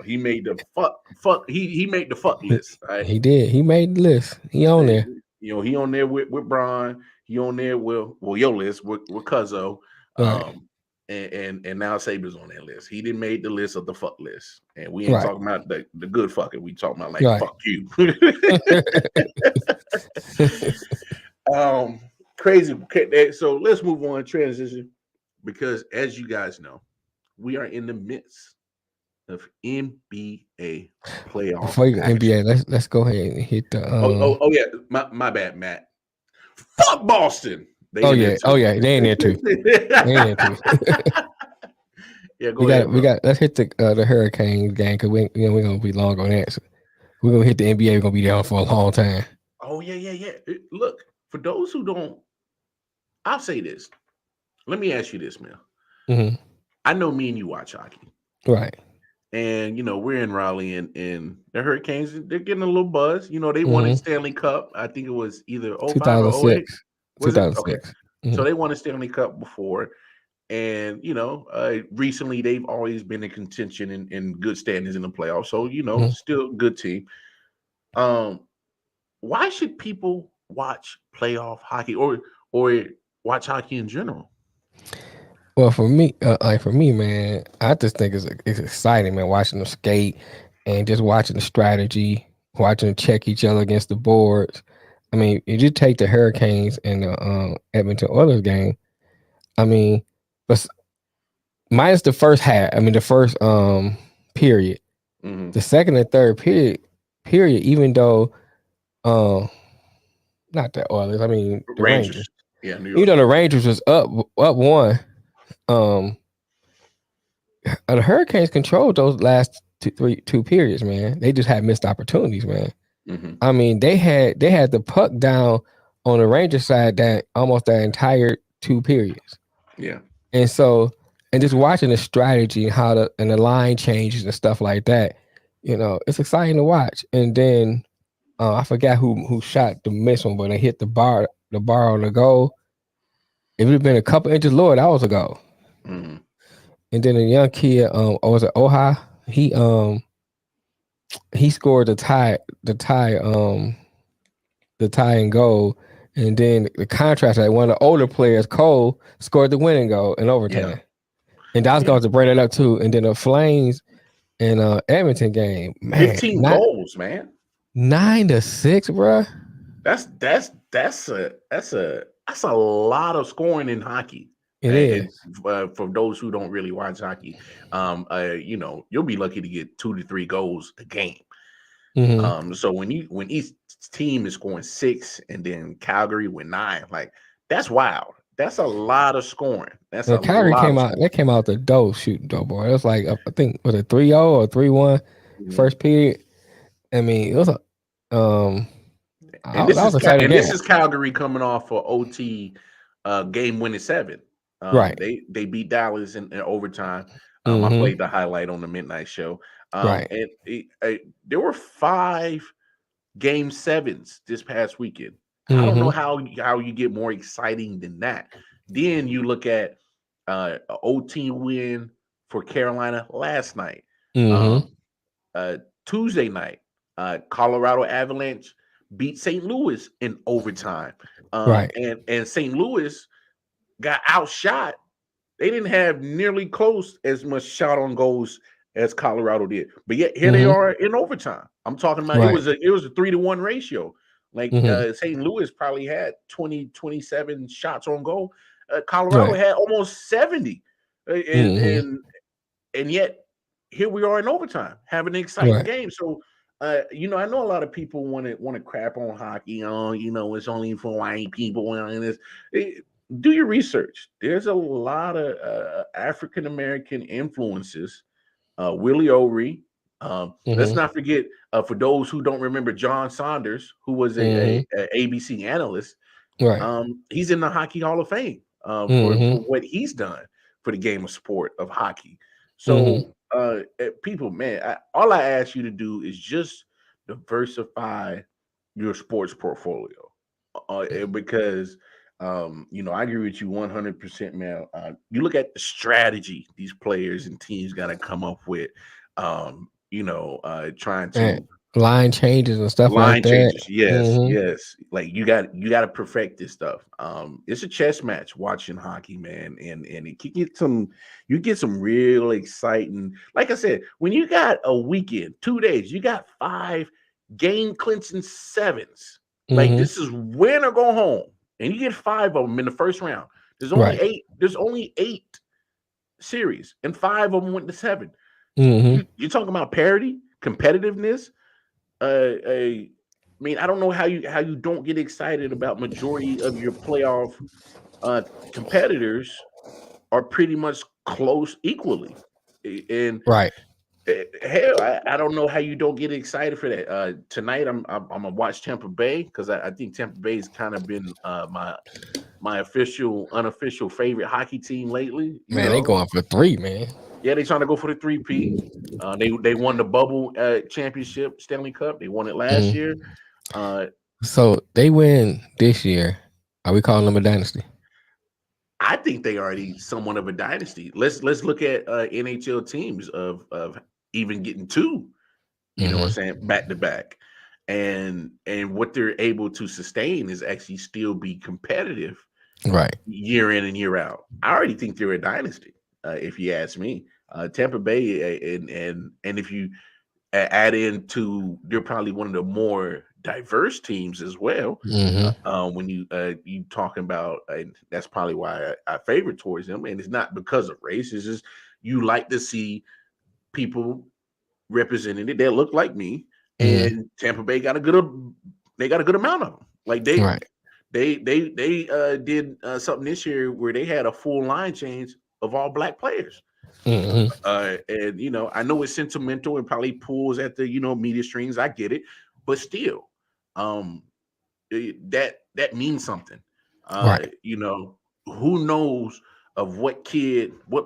He made the fuck. He made the fuck list. Right? He did. He made the list. He on there. He on there with Brian. He on there with your list with Cuzzo. Right. And now Saban's on that list. He didn't make the list of the fuck list. And we ain't talking about the good fucking. We talking about like fuck you. Crazy. So let's move on, transition, because as you guys know, we are in the midst of NBA playoff. Before you NBA, let's go ahead and hit the. Oh yeah, my bad, Matt. Fuck Boston. They in there too. Yeah, go ahead. Let's hit the Hurricanes game because we're gonna be long on that. So we're gonna hit the NBA. We're gonna be down for a long time. Oh yeah. Look, for those who don't, I'll say this. Let me ask you this, man. Mm-hmm. I know me and you watch hockey, right? And we're in Raleigh, and the Hurricanes, they're getting a little buzz. They won a Stanley Cup. I think it was either 05 or 08. 2006. Okay. So they won a Stanley Cup before. And, recently they've always been in contention and good standings in the playoffs. So, still a good team. Why should people watch playoff hockey or watch hockey in general? Well, for me, man, I just think it's exciting, man, watching them skate and just watching the strategy, watching them check each other against the boards. I mean, if you take the Hurricanes and the Edmonton Oilers game, I mean, but minus the first half, I mean, the first period, the second and third period, even though, not the Oilers, I mean, the Rangers. Yeah, New York. Even though the Rangers was up one, the Hurricanes controlled those last two periods, man. They just had missed opportunities, man. I mean, they had the puck down on the Rangers side that almost that entire two periods. Yeah. And so, and just watching the strategy and and the line changes and stuff like that, it's exciting to watch. And then I forgot who shot the miss one, but they hit the bar on the goal. If it had been a couple inches lower, that was a goal. And then a young kid, was it Oha? He scored the tie the tying goal, and then the contrast, like one of the older players, Cole, scored the winning goal in overtime. Yeah. And I was Yeah. going to bring it up too. And then the Flames and Edmonton game, man, 15 goals, man. 9-6, bro. That's a lot of scoring in hockey. It is. For those who don't really watch hockey, you'll be lucky to get 2 to 3 goals a game. So when each team is scoring 6 and then Calgary with 9, like that's wild. That's a lot of scoring. That's a Calgary lot came of out. scoring. They came out the door shooting though, boy. It was like I think was it 3-0 or 3-1 first period. I mean, it was a And that was a exciting game. this is Calgary coming off for OT game winning 7. Right. They beat Dallas in overtime. I Mhm. played the highlight on the midnight show. Right. And there were 5 game 7s this past weekend. I don't know how you get more exciting than that. Then you look at an OT win for Carolina last night. Tuesday night, Colorado Avalanche beat St. Louis in overtime. Right. And St. Louis got outshot. They didn't have nearly close as much shot on goals as Colorado did. But yet here they are in overtime. I'm talking about Right. it was a 3-1 ratio. Like St. Louis probably had 27 shots on goal. Colorado Right. had almost 70. And yet here we are in overtime having an exciting Right. game. So I know a lot of people want to crap on hockey. It's only for white people and this. Do your research. There's a lot of African American influences. Willie O'Ree. Let's not forget, for those who don't remember, John Saunders, who was a ABC analyst. Right. He's in the Hockey Hall of Fame for what he's done for the game of sport of hockey. So people, man, all I ask you to do is just diversify your sports portfolio, because I agree with you 100%, man. You look at the strategy these players and teams got to come up with, trying to line changes and stuff like that. changes. Yes. Like you got to perfect this stuff. It's a chess match watching hockey, man, and it can get you get some real exciting. Like I said, when you got a weekend, 2 days, you got 5 game clinching 7s. Like this is win or go home. And you get 5 of them in the first round. There's only 8. There's only 8 series, and 5 of them went to 7. You're talking about parity, competitiveness. I mean, I don't know how you don't get excited about majority of your playoff competitors are pretty much close equally. And right. Hell, I don't know how you don't get excited for that. Tonight, I'm gonna watch Tampa Bay because I think Tampa Bay's kind of been my unofficial favorite hockey team lately. Man, they going for 3, man. Yeah, they trying to go for the 3-peat. They won the bubble championship, Stanley Cup. They won it last year. So they win this year. Are we calling them a dynasty? I think they already somewhat of a dynasty. Let's look at NHL teams of even getting 2, you know what I'm saying, back to back, and what they're able to sustain is actually still be competitive, right, year in and year out. I already think they're a dynasty, if you ask me. Tampa Bay, and if you add into, they're probably one of the more diverse teams as well. When you talking about, that's probably why I favor towards them, and it's not because of race. It's just you like to see people representing it that look like me, and Tampa Bay got a good amount of them. Like they did something this year where they had a full line change of all black players. And I know it's sentimental and probably pulls at the media strings. I get it, but still, that means something. Who knows of what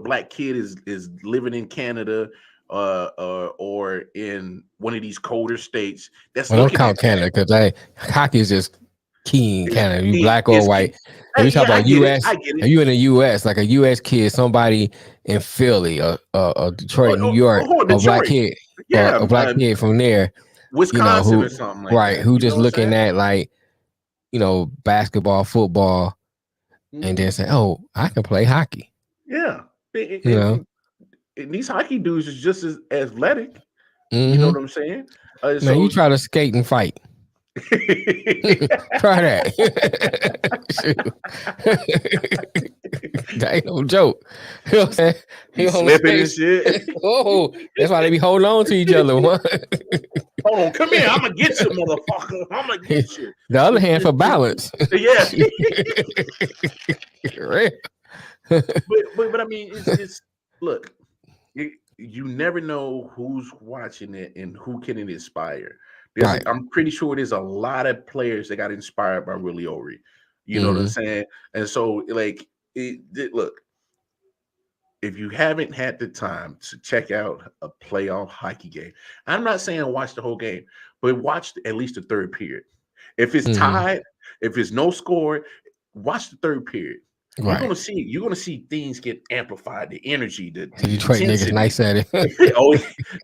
black kid is living in Canada or in one of these colder states that's don't looking count at Canada because hockey is just key in Canada. You black or white. Hey, you talk about US, I get it. Are you in the US, like a US kid, somebody in Philly or Detroit, New York, a black kid, yeah, or a black kid from there, Wisconsin or something like that. who just looking at like, basketball, football, and then say, "Oh, I can play hockey." Yeah. You know. And these hockey dudes is just as athletic. You know Mm-hmm. what I'm saying? Man, you try to skate and fight. Try that. That ain't no joke. You know what I'm saying? You slipping and shit. Oh, that's why they be holding on to each other. Hold on, come here. I'm gonna get you, motherfucker. I'm gonna get you. The other hand for balance. Yeah. but I mean, it's look, you never know who's watching it and who can it inspire. Right. I'm pretty sure there's a lot of players that got inspired by Willie O'Ree. You know what I'm saying? And so, like, look, if you haven't had the time to check out a playoff hockey game, I'm not saying watch the whole game, but watch at least the third period. If it's tied, if it's no score, watch the third period. Right. You're gonna see things get amplified, the energy, the Detroit intensity. niggas nice at it. Oh,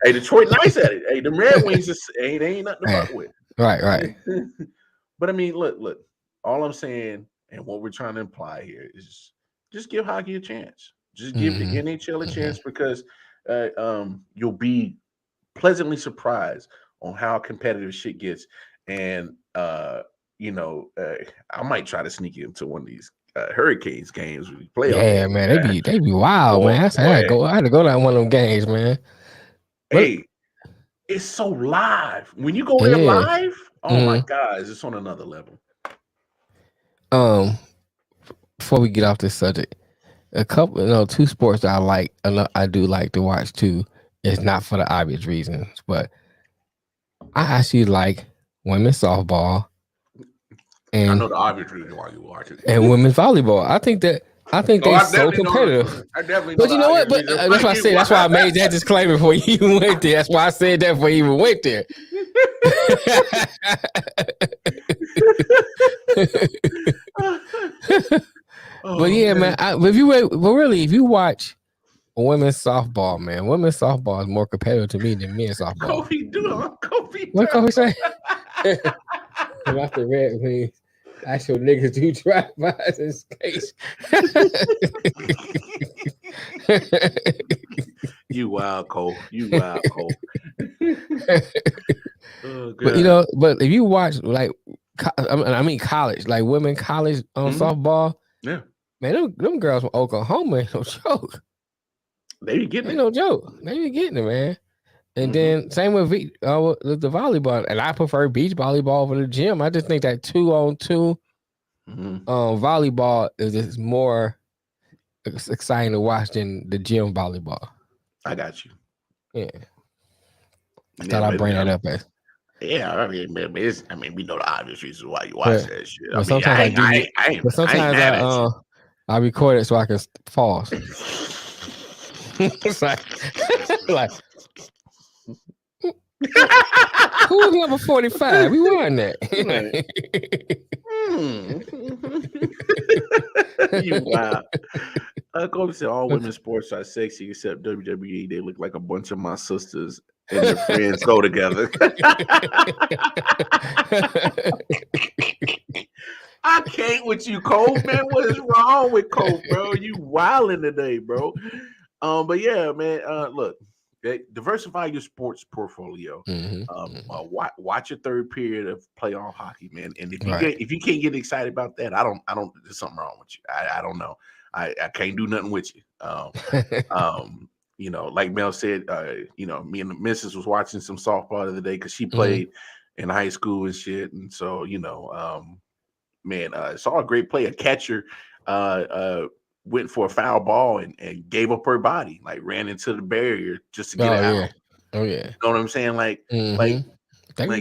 hey, Detroit nice at it. Hey, the Red Wings ain't nothing to fuck with. Right. But I mean, look, all I'm saying and what we're trying to imply here is just give hockey a chance. Just give the NHL a chance because you'll be pleasantly surprised on how competitive shit gets. And I might try to sneak into one of these Hurricanes games. Yeah, man, they be wild, man. I had to go down one of them games, man. Hey, it's so live. When you go there live, oh my God, it's on another level. Before we get off this subject, two sports that I do like to watch too. It's not for the obvious reasons, but I actually like women's softball. And I know the obvious reason why you watch it. And women's volleyball. I think they're so competitive. I definitely know. But you know what? But that's why I said. That's why I made that disclaimer before you even went there. That's why I said that before you even went there. But yeah, man. If you watch women's softball, man, women's softball is more competitive to me than men's softball. Kofi, what Kofi say? About the Red Wings. Actual niggas do drive-bys and skates. You wild, Cole. You wild, Cole. But if you watch college, like women college softball, yeah, man, them girls from Oklahoma ain't no joke. They be getting it. No joke. They be getting it, man. And then same with the volleyball, and I prefer beach volleyball over the gym. I just think that 2-on-2 volleyball is just more exciting to watch than the gym volleyball. I got you. Yeah. I thought I'd bring that up as. Yeah, I mean, we know the obvious reasons why you watch that shit. But sometimes I record it so I can pause. It's like who's number 45? We won that. You wow. Kobe said all women's sports are sexy except WWE. They look like a bunch of my sisters and their friends go together. I can't with you, Cole, man. What is wrong with Cole, bro? You wilding today, bro. But yeah, man. Look, diversify your sports portfolio. Watch a third period of playoff hockey, man. And if you can't get excited about that, I don't. There's something wrong with you. I don't know. I can't do nothing with you. Like Mel said, me and the missus was watching some softball the other day because she played in high school and shit. And so, saw a great play. A catcher went for a foul ball and gave up her body, like ran into the barrier just to get it out. Oh yeah. You know what I'm saying? Like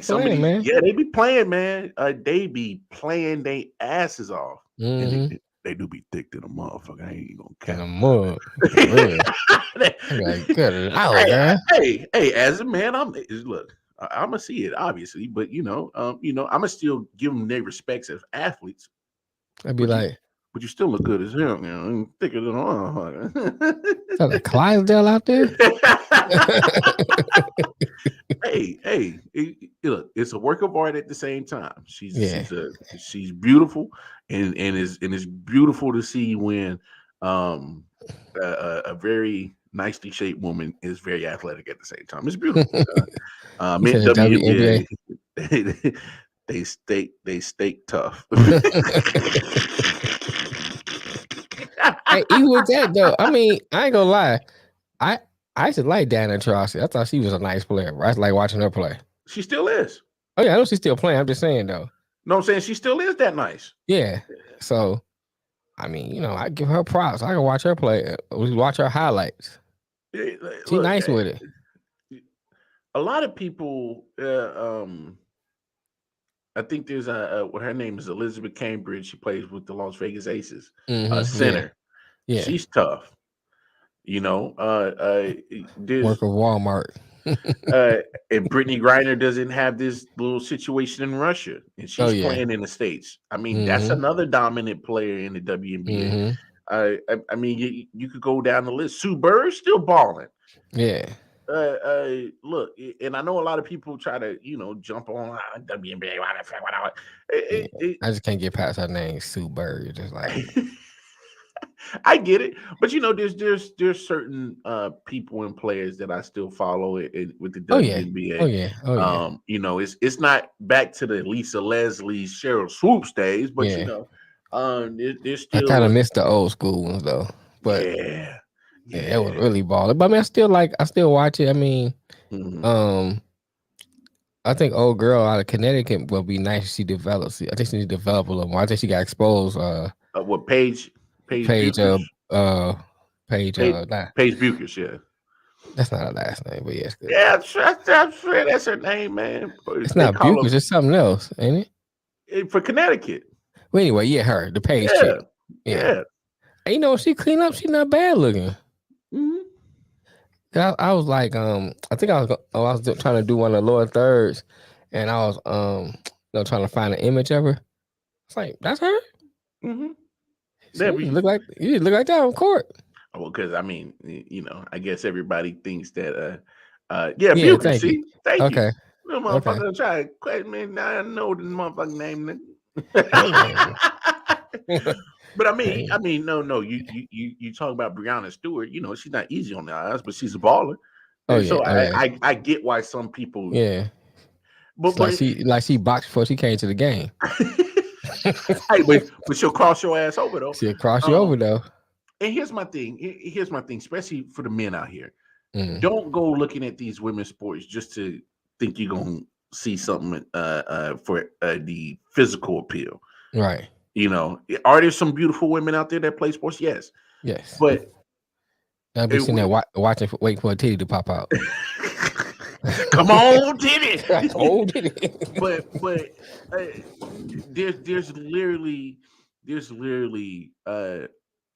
somebody, man. Yeah, they be playing, man. They be playing their asses off. And they do be thick to the motherfucker. I ain't even gonna count. Hey, as a man, I'm gonna see it, obviously, but I'm gonna still give them their respects as athletes. I'd be but you still look good as hell, thicker than a motherfucker. Is that a Clydesdale out there? Look, it's a work of art at the same time. Yeah. She's beautiful, and it's beautiful to see when a very nicely shaped woman is very athletic at the same time. It's beautiful. You said the WNBA. They stay tough. Hey, even with that though, I mean, I ain't gonna lie. I used to like Diana Taurasi. I thought she was a nice player. I like watching her play. She still is. Oh yeah, I know she's still playing. I'm just saying though. No, I'm saying she still is that nice. Yeah. So, I mean, I give her props. I can watch her play. We watch her highlights. She's nice with it. A lot of people, I think there's her name is Elizabeth Cambridge. She plays with the Las Vegas Aces, center. Yeah. She's tough. Work of Walmart. And Brittany Griner doesn't have this little situation in Russia, and she's playing in the States. I mean, that's another dominant player in the WNBA. I mean, you could go down the list. Sue Bird's still balling. Yeah. Look, and I know a lot of people try to, jump on WNBA. I just can't get past her name, Sue Bird. Just like I get it, but there's certain people and players that I still follow it with the WNBA. Oh yeah. It's not back to the Lisa Leslie, Cheryl Swoops days, but there's still. I kind of miss the old school ones though. But yeah, it was really balling. But I mean, I still watch it. I mean, I think old girl out of Connecticut will be nice if she develops. I think she needs to develop a little more. I think she got exposed. What Paige Paige Buchers, yeah. That's not her last name, but yes. Yeah, that's her name, man. It's not Buchers, it's something else, ain't it? For Connecticut. Well, anyway, her, the Paige chick. Yeah. And she clean up, she not bad looking. I was like, I think I was trying to do one of the lower thirds, and I was trying to find an image of her. It's like, that's her? You look like that on court. Well, because I mean, I guess everybody thinks that Buchers, see? Thank you. Okay. No motherfucker try to question me. I know the motherfucking name. But I mean, no. You talk about Breonna Stewart. She's not easy on the eyes, but she's a baller. I get why some people. Yeah. But she boxed before she came to the game. Hey, but she'll cross your ass over though. She'll cross you over though. And here's my thing, especially for the men out here. Don't go looking at these women's sports just to think you're gonna see something for the physical appeal. Right. Are there some beautiful women out there that play sports? Yes. But I've been sitting there waiting for a titty to pop out. Come on, titty. Oh, titty. But there's literally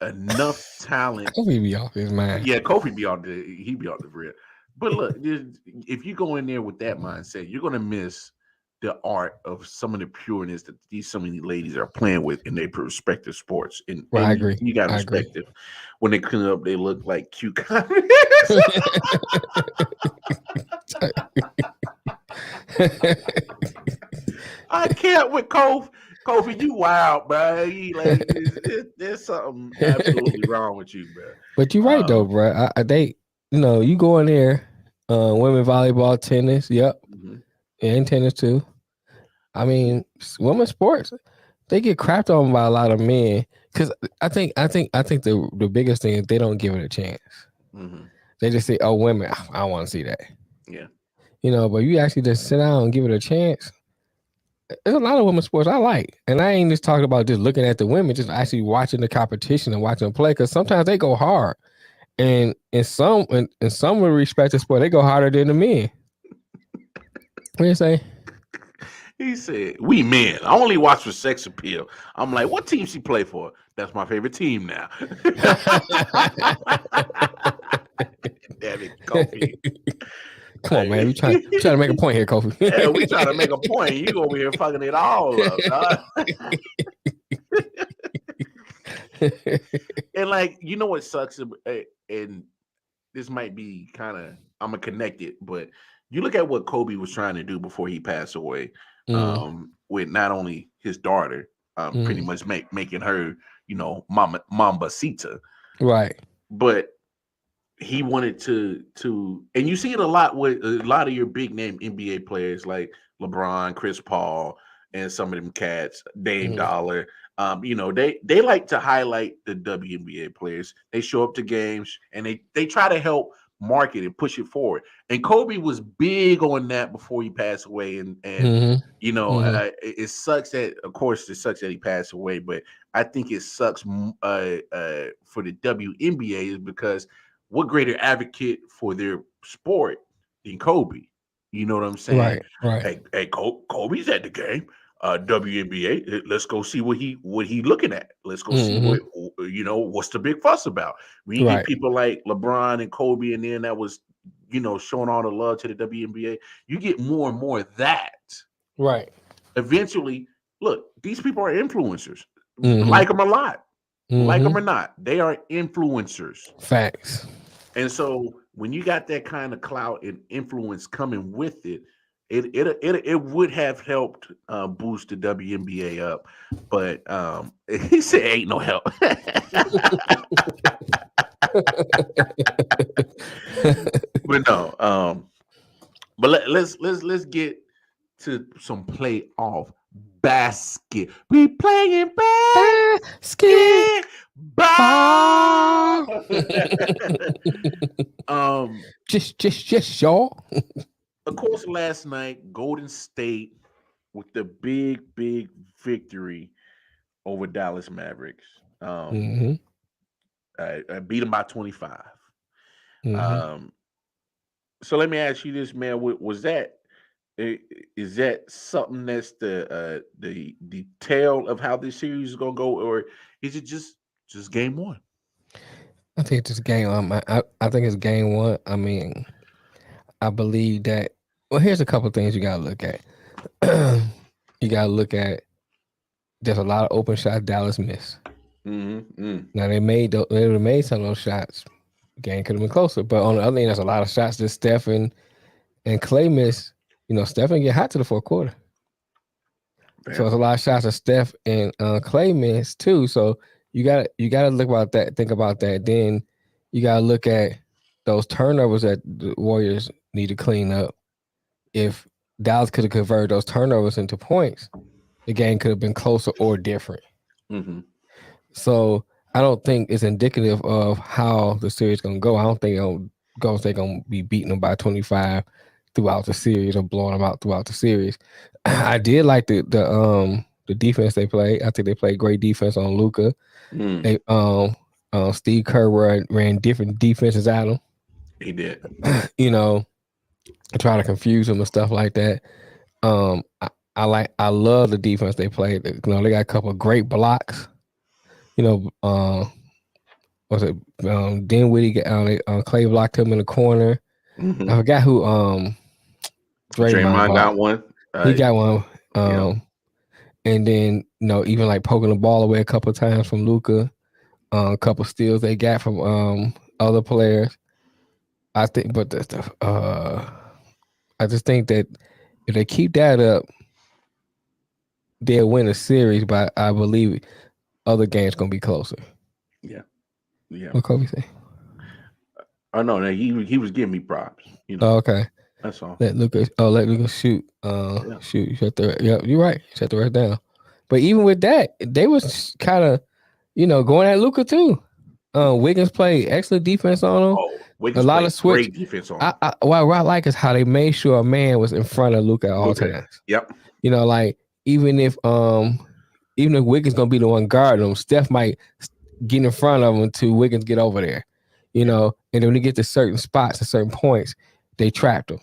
enough talent. Kofi be off his mind. Yeah, Kofi be off the grid. But look, if you go in there with that mindset, you're gonna miss the art of some of the pureness that some of these ladies are playing with in their respective sports. And I agree. You got to respect it. When they clean up, they look like cucumbers. I can't with Kofi. Kofi, you wild, bro. There's something absolutely wrong with you, bro. But you're right though, bro. You go in there, women volleyball, tennis, and tennis too. I mean, women's sports, they get crapped on by a lot of men because I think the biggest thing is they don't give it a chance. They just say, "Oh, women, I want to see that." Yeah, but you actually just sit down and give it a chance. There's a lot of women's sports I like, and I ain't just talking about just looking at the women, just actually watching the competition and watching them play because sometimes they go hard, and in some respective sport they go harder than the men. What do you say? He said, "We men, I only watch for sex appeal." I'm like, "What team she play for?" That's my favorite team now. Damn it, Kofi. Come on, man. We trying to make a point here, Kofi. Yeah, we trying to make a point. You over here fucking it all up, dog. And what sucks, and this might be kind of I'm gonna connect it, but you look at what Kobe was trying to do before he passed away, with not only his daughter, pretty much making her, Mambasita, Right. but he wanted to, and you see it a lot with a lot of your big name NBA players like LeBron, Chris Paul, and some of them cats, Dame Dollar. They like to highlight the WNBA players. They show up to games and they try to help market and push it forward. And Kobe was big on that before he passed away. And it sucks that, of course, it sucks that he passed away. But I think it sucks for the WNBA is because what greater advocate for their sport than Kobe? You know what I'm saying? Right. Hey, Kobe's at the game. WNBA. Let's go see what he looking at. Let's go see what's the big fuss about. We get people like LeBron and Kobe, and then that was showing all the love to the WNBA. You get more and more of that. Right. Eventually, look, these people are influencers. Like them a lot. Like them or not, they are influencers. Facts. And so when you got that kind of clout and influence coming with it, it would have helped boost the WNBA up. But he said ain't no help. But no, but let's get to some playoff basket. We playing basketball. Just y'all. Of course, last night, Golden State with the big victory over Dallas Mavericks. I beat them by 25. So let me ask you this, man. Is that something that's the tale of how this series is gonna go, or is it just game one? I think it's just game one. I think it's game one. I mean, I believe that. Well, here's a couple things you gotta look at. You gotta look at. There's a lot of open shots Dallas missed. Now they would have made some of those shots. Game could have been closer, but on the other end, there's a lot of shots that Steph and Clay missed. Steph didn't get hot to the fourth quarter. Damn. So there's a lot of shots that Steph and Clay missed too. So you gotta look about that. Think about that. Then you gotta look at those turnovers that the Warriors need to clean up. If Dallas could have converted those turnovers into points, the game could have been closer or different. So I don't think it's indicative of how the series is going to go. I don't think Golden State going to be beating them by 25 throughout the series or blowing them out throughout the series. I did like the defense they played. I think they played great defense on Luka. They Steve Kerr ran different defenses at him. He did. Trying to confuse him and stuff like that. I love the defense they played. They got a couple of great blocks. Was it Dinwiddie? Clay blocked him in the corner. I forgot who. Draymond got one. He got one. And then even like poking the ball away a couple of times from Luka. A couple of steals they got from other players. I think, but I just think that if they keep that up, they'll win the series. But I believe other games gonna be closer. Yeah. What Kobe say? Oh no, he was giving me props. Oh, okay. That's all. Let Luka shoot. Shoot. Shut the. You're right. Shut the rest down. But even with that, they was kind of, going at Luka too. Wiggins played excellent defense on him. Oh, Wiggins a lot of switch. Great defense on him. What I like is how they made sure a man was in front of Luka at all times. Yep. Like even if Wiggins gonna be the one guarding him, Steph might get in front of him until Wiggins get over there. And then when he get to certain spots at certain points, they trapped him.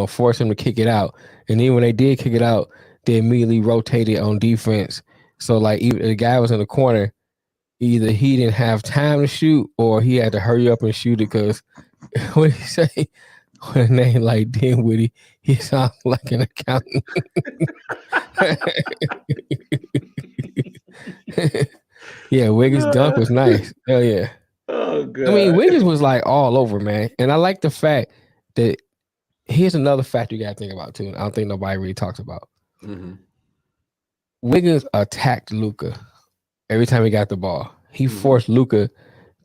Force him to kick it out. And then when they did kick it out, they immediately rotated on defense. So like even the guy was in the corner, either he didn't have time to shoot or he had to hurry up and shoot it because what did he say? With a name like Dinwiddie, he sounds like an accountant. Yeah, Wiggins' dunk was nice. Hell yeah. Oh, good. I mean, Wiggins was like all over, man. And I like the fact that here's another factor you got to think about too. I don't think nobody really talks about. Mhm. Wiggins attacked Luka every time he got the ball. He Mhm. forced Luka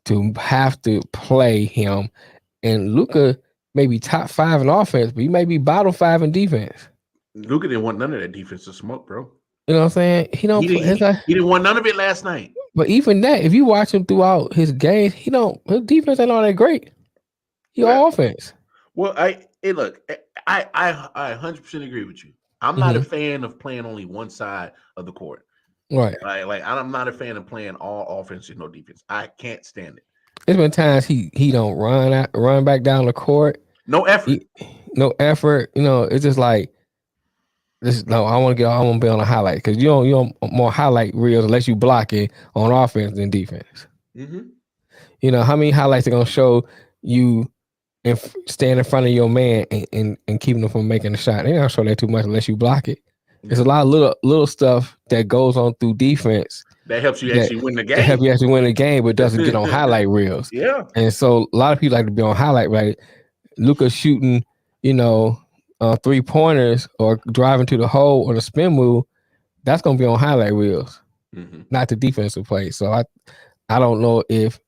to have to play him, and Luka may be top 5 in offense, but he may be bottom 5 in defense. Luka didn't want none of that defensive smoke, bro. You know what I'm saying? He don't. He didn't want none of it last night. But even that, if you watch him throughout his games, his defense ain't all that great. He all offense. Well, I 100% agree with you. I'm not a fan of playing only one side of the court. Right. Like I'm not a fan of playing all offense and no defense. I can't stand it. There's been times he don't run back down the court. No effort. No effort. You know, it's just like this. No, I want to be on a highlight because you don't more highlight reels unless you block it on offense than defense. Mm-hmm. You know how many highlights are gonna show you and stand in front of your man and keeping them from making a shot? They don't show that too much unless you block it. There's a lot of little stuff that goes on through defense that helps you actually win the game. That help you actually win the game, but doesn't get on highlight reels. Yeah. And so a lot of people like to be on highlight, right? Luka shooting, 3-pointers or driving to the hole or the spin move, that's gonna be on highlight reels, not the defensive play. So I don't know if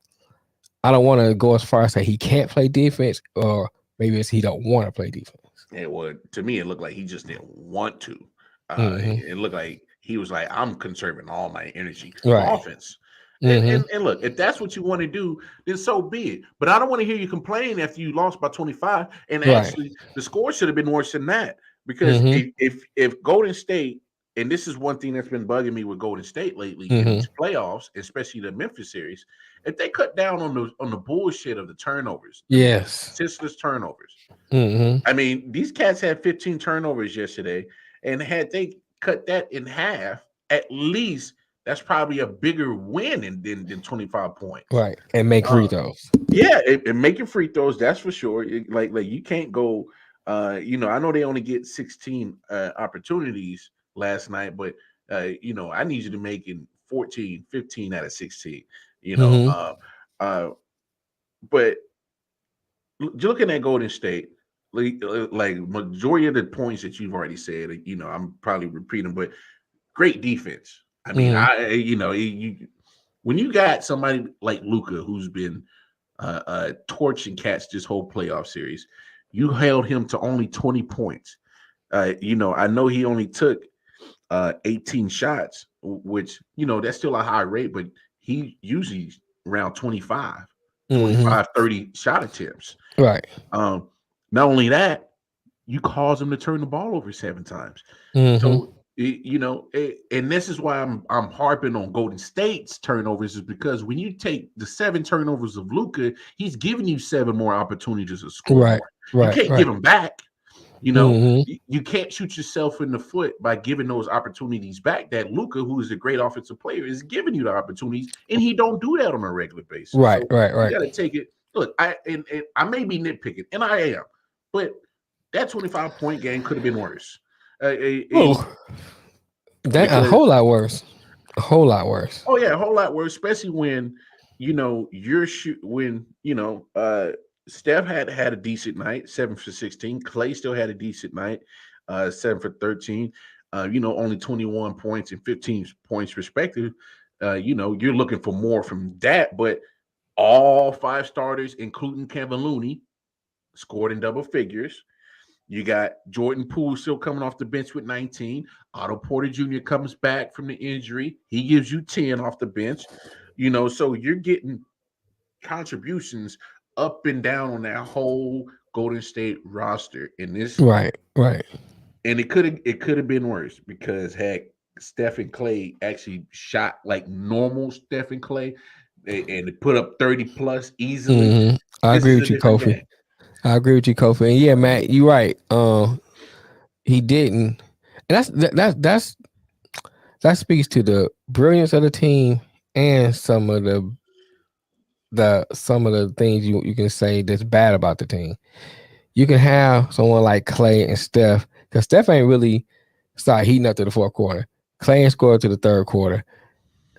I don't want to go as far as say he can't play defense, or maybe it's he don't want to play defense. Yeah, well, to me, it looked like he just didn't want to. It looked like he was like, I'm conserving all my energy for offense. And look, if that's what you want to do, then so be it. But I don't want to hear you complain after you lost by 25. And actually, the score should have been worse than that. Because if Golden State, and this is one thing that's been bugging me with Golden State lately in these playoffs, especially the Memphis series, if they cut down on the bullshit of the turnovers, senseless turnovers. I mean, these cats had 15 turnovers yesterday, and had they cut that in half, at least that's probably a bigger win than 25 points. Right. And make free throws. Yeah, and making free throws, that's for sure. Like you can't go I know they only get 16 opportunities last night, but I need you to make it 14, 15 out of 16. But looking at Golden State, like majority of the points that you've already said, I'm probably repeating, but great defense. I mean, when you got somebody like Luka who's been torching cats this whole playoff series, you held him to only 20 points. I know he only took 18 shots, which that's still a high rate, but he usually around 25, 30 shot attempts. Right. Not only that, you caused him to turn the ball over 7 times. So and this is why I'm harping on Golden State's turnovers, is because when you take the 7 turnovers of Luka, he's giving you 7 more opportunities to score. Right. You can't give them back. You can't shoot yourself in the foot by giving those opportunities back that Luka, who is a great offensive player, is giving you the opportunities, and he don't do that on a regular basis. Right. You got to take it. Look, I may be nitpicking, and I am, but that 25-point game could have been worse. A whole lot worse. A whole lot worse. Oh yeah, a whole lot worse, especially when Steph had a decent night, 7 for 16. Clay still had a decent night, 7 for 13. Only 21 points and 15 points respective. You're looking for more from that, but all 5 starters, including Kevin Looney, scored in double figures. You got Jordan Poole still coming off the bench with 19. Otto Porter Jr. comes back from the injury. He gives you 10 off the bench. So you're getting contributions up and down on that whole Golden State roster in this. Right. And it could have been worse, because had Steph and Clay actually shot like normal Steph and Clay and put up 30 plus easily. I agree with you, Kofi. I agree with you, Kofi. And yeah, Matt, you're right. He didn't, and that speaks to the brilliance of the team and some of the things you can say that's bad about the team. You can have someone like Clay and Steph, because Steph ain't really started heating up to the 4th quarter. Clay ain't scored to the 3rd quarter.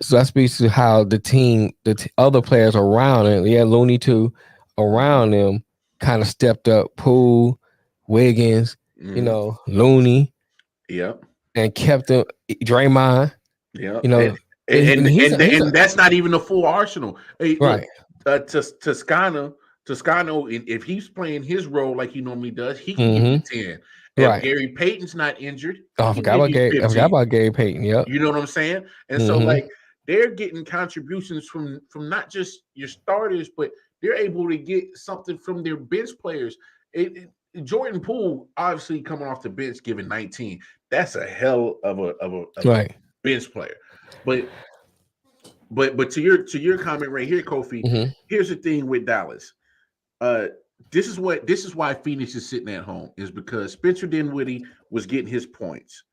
So that speaks to how the team, other players around it, Looney too, around them kind of stepped up. Poole, Wiggins, Looney, Yep. and kept them. Draymond, Yep. and he's And that's not even the full arsenal. Hey, look, right. Toscano, if he's playing his role like he normally does, he can give Mm-hmm. you 10. Right. If Gary Payton's not injured, Oh, I forgot about Gary Payton. Yep. You know what I'm saying? And so like they're getting contributions from not just your starters, but they're able to get something from their bench players. Jordan Poole, obviously coming off the bench, giving 19. That's a hell of a right. bench player. But to your comment right here, Kofi, here's the thing with Dallas. This is why Phoenix is sitting at home, is because Spencer Dinwiddie was getting his points.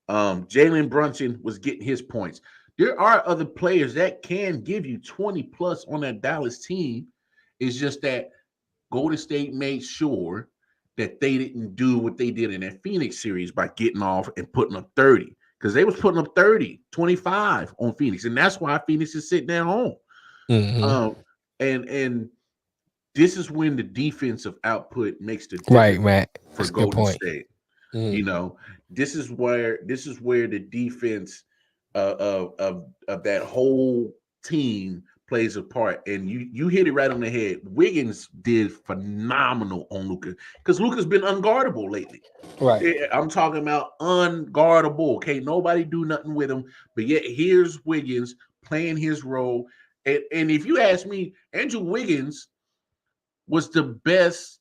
Jalen Brunson was getting his points. There are other players that can give you 20 plus on that Dallas team. It's just that Golden State made sure that they didn't do what they did in that Phoenix series by getting off and putting up 30, because they was putting up 30, 25 on Phoenix, and that's why Phoenix is sitting at home. And this is when the defensive output makes the difference, right, Matt. For That's Golden State. This is where the defense of that whole team plays a part. And you hit it right on the head. Wiggins did phenomenal on Luka, because Luka's been unguardable lately. Right. I'm talking about unguardable. Okay, nobody do nothing with him. But yet here's Wiggins playing his role. And if you ask me, Andrew Wiggins was the best.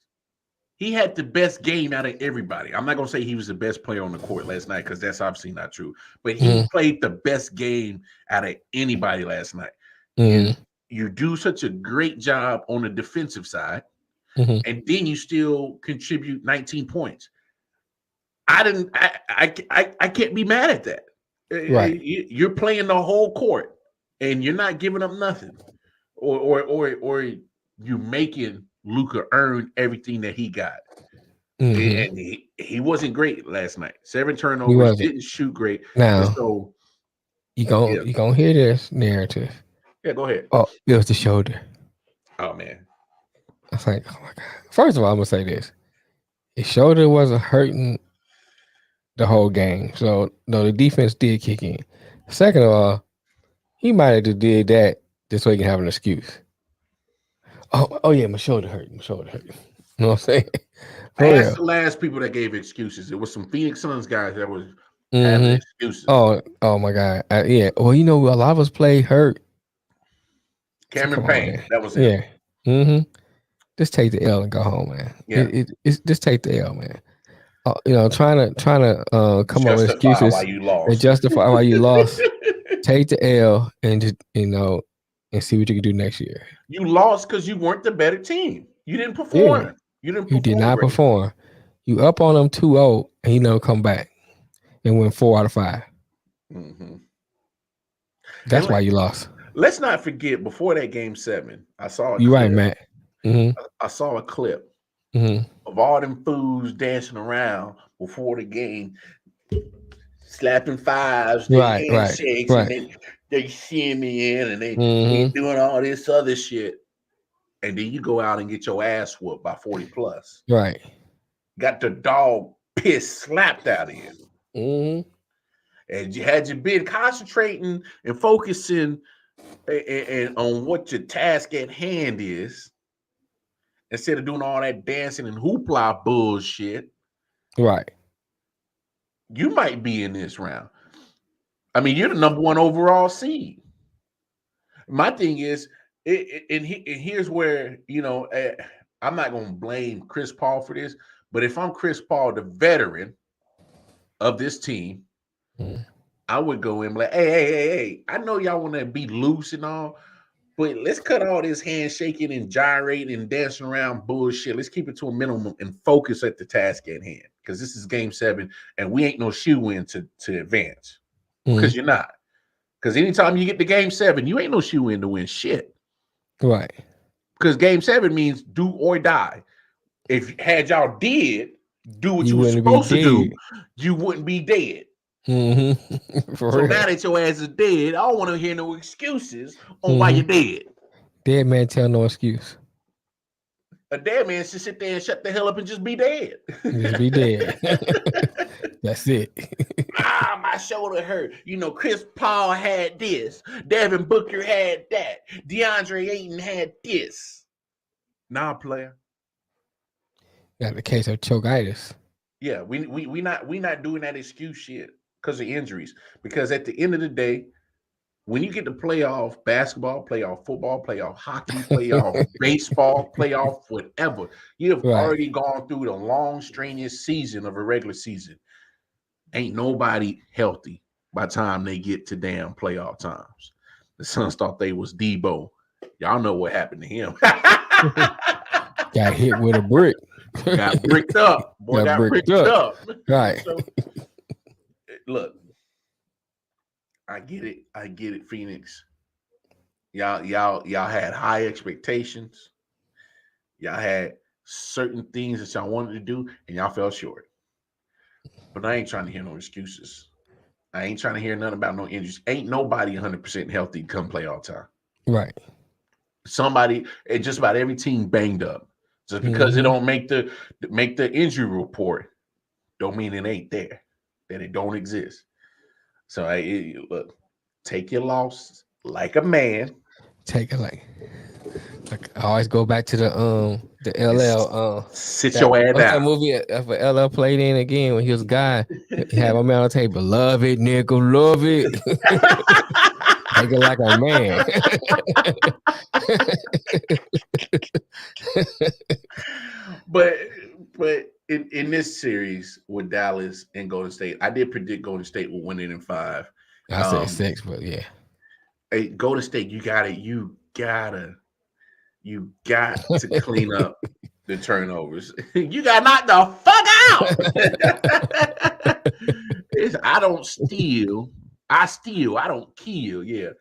He had the best game out of everybody. I'm not going to say he was the best player on the court last night, because that's obviously not true. But he played the best game out of anybody last night. And you do such a great job on the defensive side, and then you still contribute 19 points. I can't be mad at that. Right. You're playing the whole court, and you're not giving up nothing, or you making Luka earn everything that he got. And he wasn't great last night. 7 turnovers, didn't shoot great. Now, so you gonna hear this narrative. Yeah, go ahead. Oh, it was the shoulder. Oh man. I was like, oh my God. First of all, I'm gonna say this. His shoulder wasn't hurting the whole game. So no, the defense did kick in. Second of all, he might have just did that just so he can have an excuse. Oh yeah, my shoulder hurt. You know what I'm saying? That's the last people that gave excuses. It was some Phoenix Suns guys that was having excuses. Oh my God. Yeah. Well, a lot of us play hurt. Cameron Payne, that was it. Yeah. Just take the L and go home, man. Yeah. It's just take the L, man. Trying to come up with excuses why you lost. and justify why you lost. Take the L and just and see what you can do next year. You lost because you weren't the better team. You didn't perform. Yeah. You did not perform. You up on them 2-0 and come back and win 4 out of 5. That's why you lost. Let's not forget, before that game 7, I saw You're right, Matt. I saw a clip of all them fools dancing around before the game, slapping fives, handshakes, and they see me in, and they doing all this other shit. And then you go out and get your ass whooped by 40 plus. Right. Got the dog piss slapped out of you. And had you been concentrating and focusing and on what your task at hand is, instead of doing all that dancing and hoopla bullshit, right, you might be in this round. I mean, you're the number 1 overall seed. My thing is, and here's where, I'm not going to blame Chris Paul for this, but if I'm Chris Paul, the veteran of this team, I would go in and be like, hey, I know y'all want to be loose and all, but let's cut all this handshaking and gyrating and dancing around bullshit. Let's keep it to a minimum and focus at the task at hand, because this is game 7 and we ain't no shoe-in to advance, because you're not. Because anytime you get to game 7, you ain't no shoe-in to win shit. Right. Because game 7 means do or die. If y'all did do what you were supposed to do, you wouldn't be dead. For So real. now that your ass is dead, I don't want to hear no excuses on why Mhm. you're dead. Dead man tell no excuse. A dead man should sit there and shut the hell up and just be dead. Just be dead. That's it. My shoulder hurt. You know, Chris Paul had this. Devin Booker had that. DeAndre Ayton had this. Nah, player. Got the case of chokitis. Yeah, we not doing that excuse shit because of injuries. Because at the end of the day, when you get to playoff basketball, playoff football, playoff hockey, playoff baseball, playoff whatever, you have Right. already gone through the long, strenuous season of a regular season. Ain't nobody healthy by the time they get to damn playoff times. The Suns thought they was Debo. Y'all know what happened to him. Got hit with a brick. Got bricked up. Boy, got bricked up. Right. So, look, I get it, Phoenix. Y'all had high expectations. Y'all had certain things that y'all wanted to do, and y'all fell short. But I ain't trying to hear no excuses. I ain't trying to hear nothing about no injuries. Ain't nobody 100% healthy come playoff time. Right. Somebody, and just about every team banged up. Just because it don't make the injury report, don't mean it ain't there, that it don't exist. So look, take your loss like a man. Take it like I always go back to the LL sit your ass what's that down. movie if LL played in again when he was a guy, he had my man on the table, love it, nigga, love it. Take it like a man. but in this series with Dallas and Golden State, I did predict Golden State will win it in 5. I said 6, but yeah. Hey, Golden State, you got to clean up the turnovers. You got knocked the fuck out. I don't steal. I steal. I don't kill. Yeah.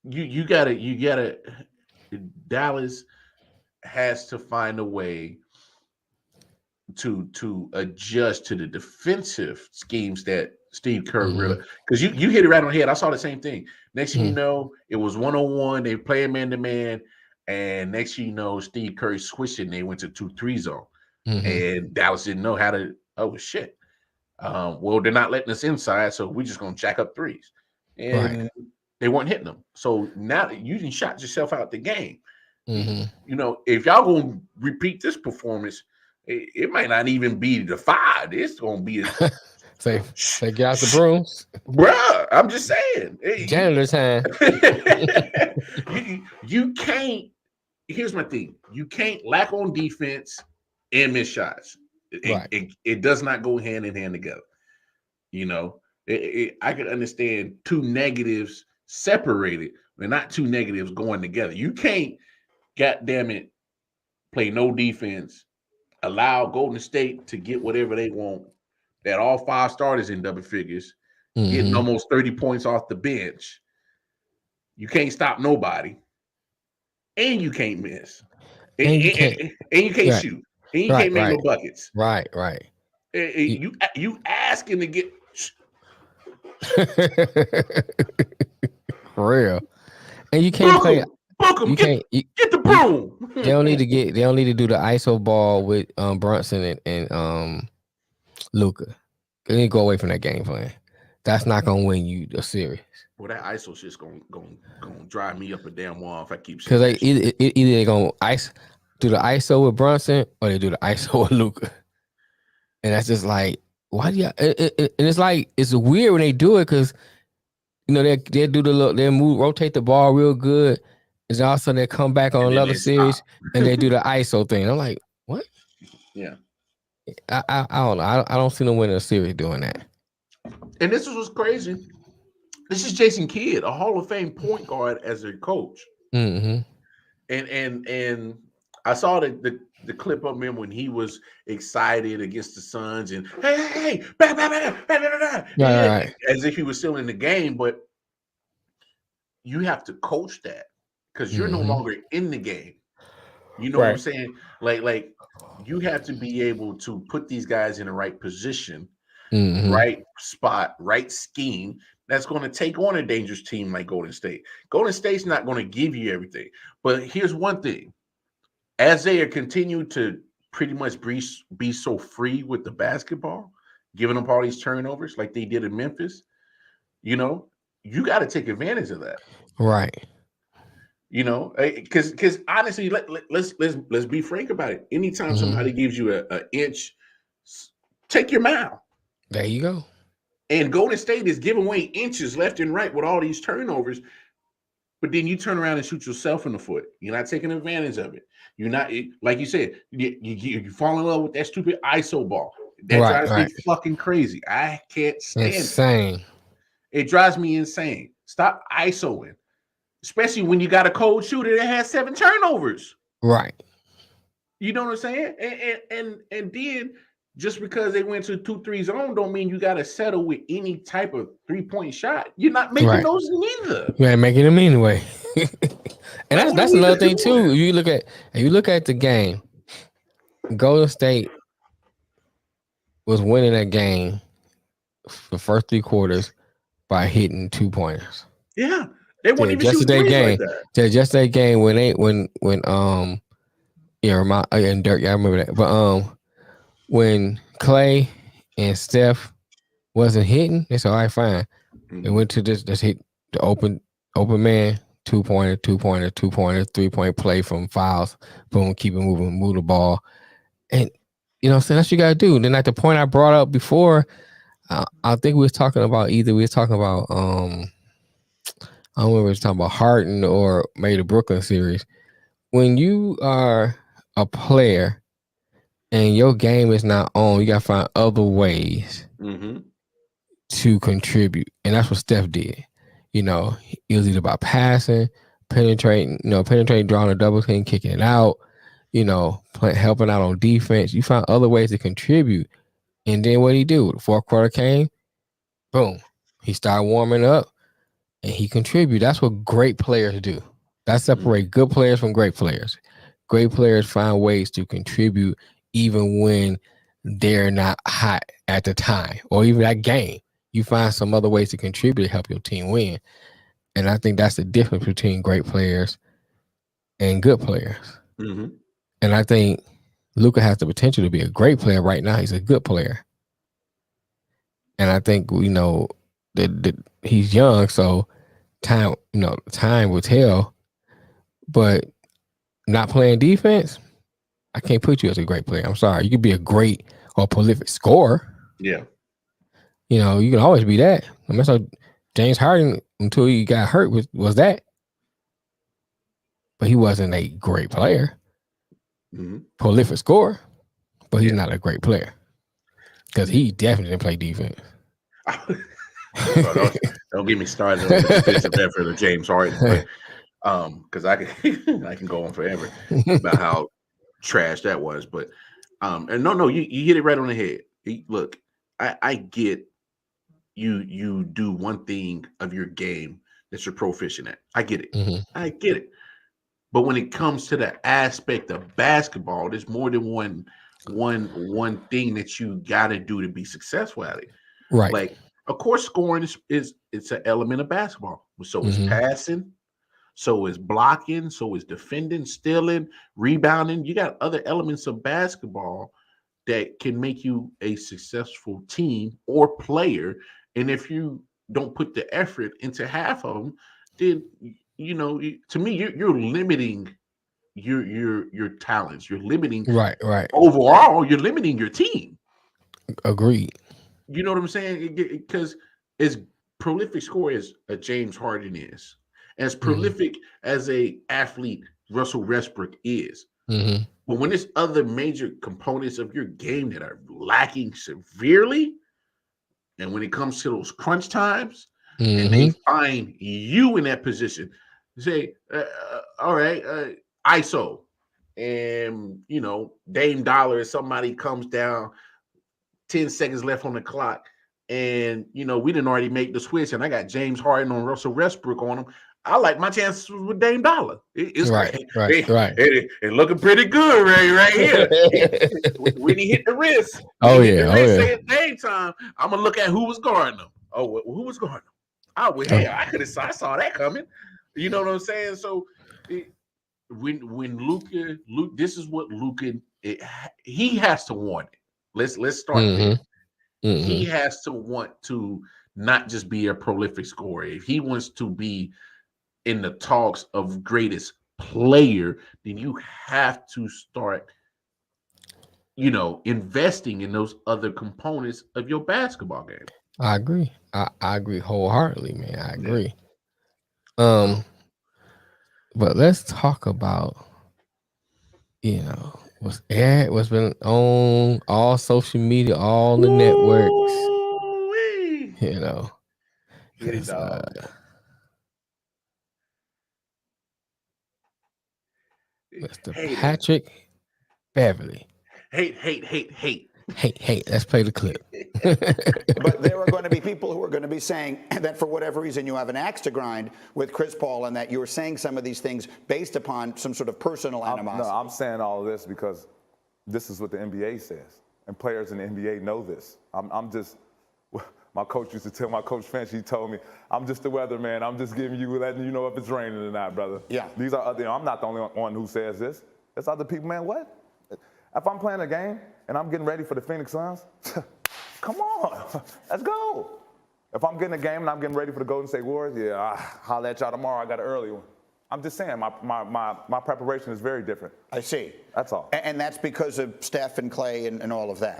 You gotta. Dallas has to find a way to adjust to the defensive schemes that Steve Kerr really, because you hit it right on the head. I saw the same thing. Next thing you know, it was 1-on-1. They playing man to man, and next thing you know, Steve Curry switched it and they went to 2-3 zone, and Dallas didn't know how to. Oh shit! Well, they're not letting us inside, so we're just gonna jack up threes, and they weren't hitting them. So now you done shot yourself out the game. You know, if y'all gonna repeat this performance, it might not even be the 5. It's gonna be say get out the brooms, bruh. I'm just saying, janitor time. you can't. Here's my thing: you can't lack on defense and miss shots. It does not go hand in hand together. You know, I could understand 2 negatives separated, but not 2 negatives going together. You can't, goddamn it, play no defense, allow Golden State to get whatever they want, that all 5 starters in double figures, getting almost 30 points off the bench. You can't stop nobody, and you can't miss, and you can't shoot, and you can't make no buckets. Right. You asking to get for real, and you can't play. You can't get the broom. They don't need to do the ISO ball with Brunson and Luka. They need to go away from that game plan. That's not gonna win you a series. Well, that ISO shit's gonna drive me up a damn wall if I keep saying that. Because either they gonna do the ISO with Brunson or they do the ISO with Luka. And that's just like, why do you? And it's like, it's weird when they do it because, you know, they do they move, rotate the ball real good. And all of a sudden they come back on another series and they do the ISO thing. I'm like, what? Yeah. I don't know. I don't see them winning a series doing that. And this is what's crazy. This is Jason Kidd, a Hall of Fame point guard as a coach. And I saw the clip of him when he was excited against the Suns and hey, back, right. As if he was still in the game. But you have to coach that because you're no longer in the game. You know what I'm saying? Like you have to be able to put these guys in the right position right spot, right scheme that's going to take on a dangerous team like Golden State. Golden State's not going to give you everything. But here's one thing. As they are continuing to pretty much be so free with the basketball, giving up all these turnovers like they did in Memphis, you you got to take advantage of that. Right. Because honestly, let's be frank about it. Anytime somebody gives you an inch, take your mile. There you go. And Golden State is giving away inches left and right with all these turnovers. But then you turn around and shoot yourself in the foot. You're not taking advantage of it. You're not, like you said, you fall in love with that stupid ISO ball. That drives me fucking crazy. I can't stand it. It drives me insane. Stop ISOing. Especially when you got a cold shooter that has 7 turnovers. Right. You know what I'm saying? And then just because they went to 2-3 zone don't mean you got to settle with any type of 3-point shot. You're not making those neither. You ain't making them anyway. And that's another thing too. You look at the game. Golden State was winning that game the first 3 quarters by hitting 2-pointers. Yeah. They wouldn't even shoot threes like that. Just that game when and Dirk, I remember that. But when Clay and Steph wasn't hitting, they said, all right, fine. They went to this, let's hit the open man, 2-pointer, 2-pointer, 2-pointer, 3-point play from fouls. Boom, keep it moving, move the ball. And you know what I'm saying? That's what you gotta do. Then at the point I brought up before, I think we was talking about I don't remember if we was talking about Harden or maybe the Brooklyn series. When you are a player and your game is not on, you got to find other ways to contribute. And that's what Steph did. It was either about passing, penetrating, drawing a double team, kicking it out, helping out on defense. You find other ways to contribute. And then what he do? The 4th quarter came, boom. He started warming up. And he contributes. That's what great players do. That separates good players from great players. Great players find ways to contribute even when they're not hot at the time or even that game. You find some other ways to contribute to help your team win. And I think that's the difference between great players and good players. And I think Luka has the potential to be a great player right now. He's a good player. And I think, that he's young, so time will tell. But not playing defense, I can't put you as a great player. I'm sorry. You could be a great or prolific scorer. Yeah. You can always be that. I mean, so James Harden, until he got hurt, was that. But he wasn't a great player. Prolific scorer, but he's not a great player. Because he definitely didn't play defense. Don't get me started on the defensive effort of James Harden, because I can go on forever about how trash that was. But and no, you hit it right on the head. Look, I get you do one thing of your game that you're proficient at. I get it. I get it. But when it comes to the aspect of basketball, there's more than one thing that you got to do to be successful at it. Right. Like, of course, scoring is an element of basketball. So is passing, so is blocking, so is defending, stealing, rebounding. You got other elements of basketball that can make you a successful team or player. And if you don't put the effort into half of them, then to me, you're limiting your talents. You're limiting right. Overall, you're limiting your team. Agreed. You know what I'm saying? Because as prolific scorer as a James Harden is, as prolific as a athlete Russell Westbrook is, but when there's other major components of your game that are lacking severely, and when it comes to those crunch times, and they find you in that position, say, all right, ISO, and Dame Dollar, somebody comes down, 10 seconds left on the clock, and we didn't already make the switch, and I got James Harden on Russell Westbrook on him. I like my chances with Dame Dollar. It's Right, great. right. It looking pretty good right here. When he hit the wrist, say it's game time. I'm gonna look at who was guarding him. Oh, who was guarding him? Oh, well, hey, I saw that coming. You know what I'm saying? So when Luka, this is what Luka, he has to want it. Let's start there. He has to want to not just be a prolific scorer. If he wants to be in the talks of greatest player, then you have to start, investing in those other components of your basketball game. I agree. I agree wholeheartedly, man. I agree. But let's talk about, what's been on all social media, all the networks. Get it, dog. Mr. Patrick Beverly. Hate. Let's play the clip. But there are going to be people who are going to be saying that for whatever reason you have an axe to grind with Chris Paul and that you're saying some of these things based upon some sort of personal animosity. No, I'm saying all of this because this is what the NBA says. And players in the NBA know this. My coach used to tell my coach Finch, he told me, I'm just the weatherman. I'm just giving you, letting you know if it's raining or not, brother. Yeah. These are other, I'm not the only one who says this. There's other people, man, what? If I'm playing a game and I'm getting ready for the Phoenix Suns, come on, let's go. If I'm getting a game and I'm getting ready for the Golden State Warriors, yeah, I'll holler at y'all tomorrow. I got an early one. I'm just saying, my preparation is very different. I see. That's all. And that's because of Steph and Clay and all of that.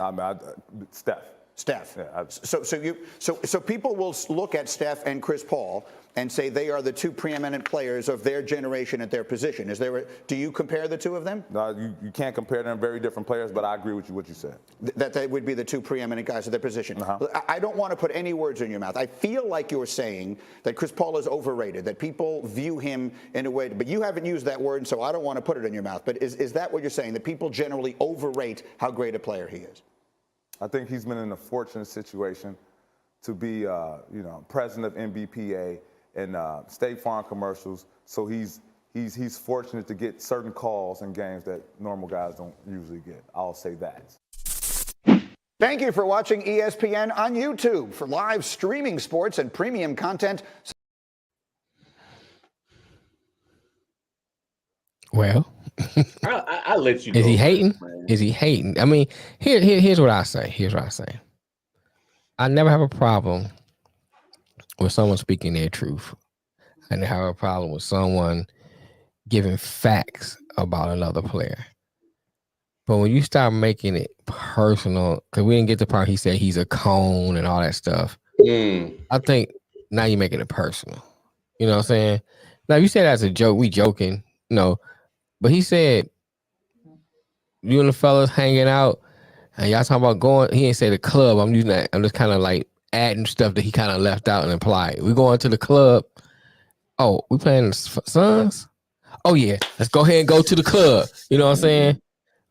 Steph. Yeah, so people will look at Steph and Chris Paul and say they are the two preeminent players of their generation at their position. Do you compare the two of them? No, you can't compare them. Very different players, but I agree with what you said. That they would be the two preeminent guys at their position. I don't want to put any words in your mouth. I feel like you're saying that Chris Paul is overrated, that people view him in a way, but you haven't used that word, so I don't want to put it in your mouth. But is that what you're saying, that people generally overrate how great a player he is? I think he's been in a fortunate situation to be, president of NBPA and State Farm commercials. So he's fortunate to get certain calls in games that normal guys don't usually get. I'll say that. Thank you for watching ESPN on YouTube. For live streaming sports and premium content. Well, I'll let you go. Is he hating? Man. Is he hating? I mean, here's what I say. I never have a problem with someone speaking their truth. I never have a problem with someone giving facts about another player. But when you start making it personal, because we didn't get the part he said he's a cone and all that stuff. I think now you're making it personal. You know what I'm saying? Now, if you say that's a joke, we joking, but he said, you and the fellas hanging out, and y'all talking about going, he ain't say the club. I'm using that. I'm just kind of like adding stuff that he kind of left out and implied. We going to the club. Oh, we playing the Suns? Oh, yeah. Let's go ahead and go to the club. You know what I'm saying?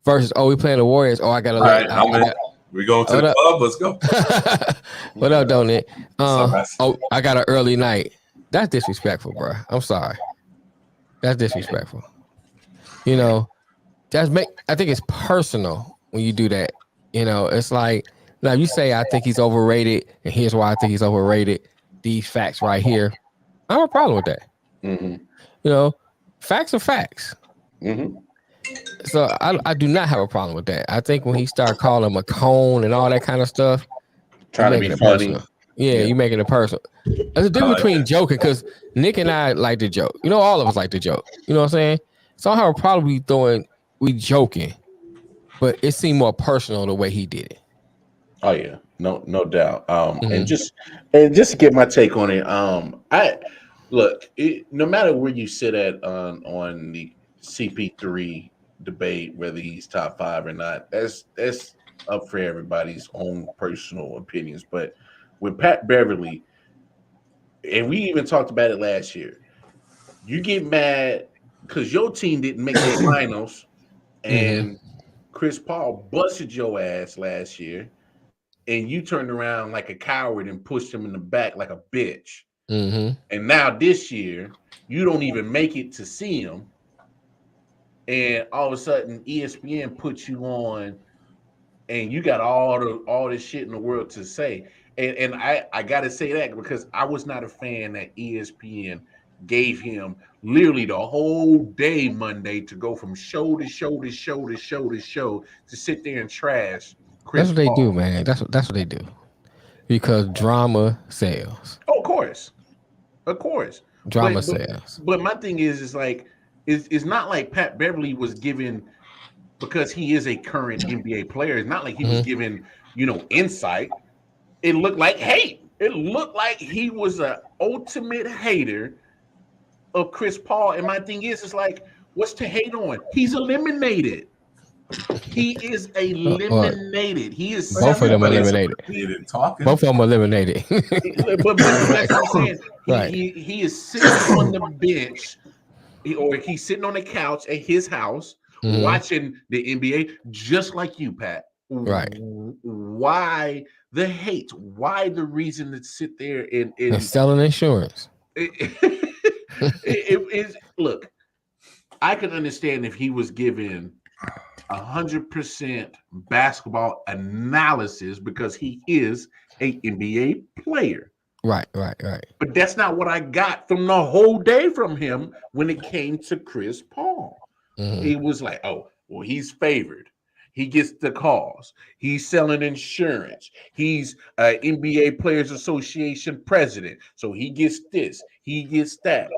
Versus, we playing the Warriors. Oh, I got to we going to the club. Let's go. What up, don't it? I got an early night. That's disrespectful, bro. I'm sorry. That's disrespectful. I think it's personal when you do that. It's like, now you say, I think he's overrated, and here's why I think he's overrated. These facts right here. I don't have a problem with that. Mm-hmm. Facts are facts. Mm-hmm. So I do not have a problem with that. I think when he started calling him a cone and all that kind of stuff, trying to be funny. Yeah, you making it personal. There's a difference between joking, because Nick and I like to joke. All of us like to joke. You know what I'm saying? So I don't have a problem we joking, but it seemed more personal the way he did it. Oh yeah, no doubt. And just to get my take on it, no matter where you sit at on the CP3 debate, whether he's top 5 or not, that's up for everybody's own personal opinions. But with Pat Beverly, and we even talked about it last year, you get mad because your team didn't make the finals, and Chris Paul busted your ass last year, and you turned around like a coward and pushed him in the back like a bitch. And now this year, you don't even make it to see him, and all of a sudden ESPN puts you on, and you got all this shit in the world to say. And I gotta say that because I was not a fan that ESPN gave him literally the whole day Monday to go from show to show to show to show to show to sit there and trash Chris That's what they Paul. do, man. That's what they do. Because drama sells. Oh, of course. Drama sells. But my thing is like it's not like Pat Beverly was given, because he is a current NBA player. It's not like he was given, insight. It looked like hate. It looked like he was an ultimate hater of Chris Paul. And my thing is, it's like, what's to hate on? He's eliminated. He is eliminated. He is both of them eliminated. Both of them eliminated. but that's what I'm saying. Right. He is sitting on the bench, or he's sitting on the couch at his house watching the NBA, just like you, Pat. Right. Why the hate? Why the reason to sit there and selling insurance? It is. Look, I can understand if he was given 100% basketball analysis because he is an NBA player. Right. But that's not what I got from the whole day from him when it came to Chris Paul. He was like, oh, well, he's favored. He gets the calls. He's selling insurance. He's NBA Players Association president. So he gets this. He gets that.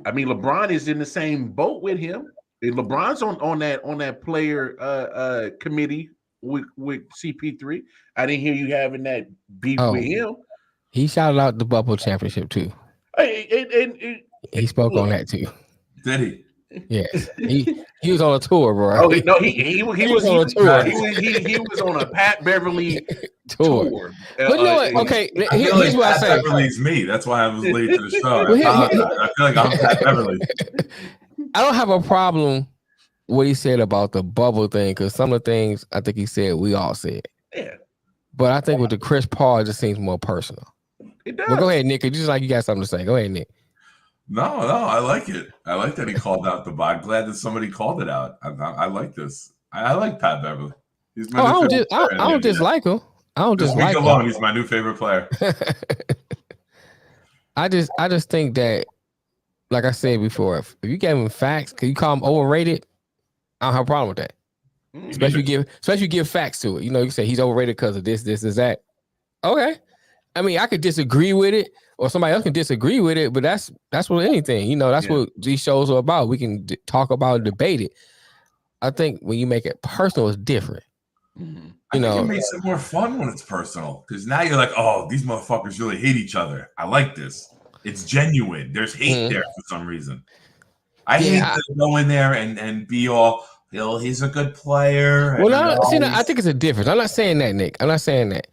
I mean, LeBron is in the same boat with him. LeBron's on that player committee with CP3. I didn't hear you having that beef with him. He shouted out the bubble championship too. He spoke on that too. Did he? Yes, he was on a tour, bro. Oh no, he was on a tour. He was on a Pat Beverly tour. But you know what? Okay, here's what I say. Pat Beverly's me. That's why I was late to the show. I feel like I'm Pat Beverly. I don't have a problem what he said about the bubble thing, because some of the things I think he said we all said. Yeah. But I think with the Chris Paul, it just seems more personal. It does. But go ahead, Nick. Just like you got something to say. Go ahead, Nick. No, I like it. I like that he called out the bot. I'm glad that somebody called it out. I like this. I like Pat Beverly. He's my I don't dislike him. I don't this dislike week him. alone, he's my new favorite player. I just think that, like I said before, if you gave him facts, can you call him overrated? I don't have a problem with that. Especially give facts to it. You know, you say he's overrated because of this, that. Okay. I mean, I could disagree with it, or somebody else can disagree with it, but that's what anything. You know, that's what these shows are about. We can talk about it, debate it. I think when you make it personal, it's different. I think it makes it more fun when it's personal, because now you're like, oh, these motherfuckers really hate each other. I like this. It's genuine. There's hate there for some reason. I hate to go in there and be all, he's a good player. Well, I think it's a difference. I'm not saying that, Nick. I'm not saying that.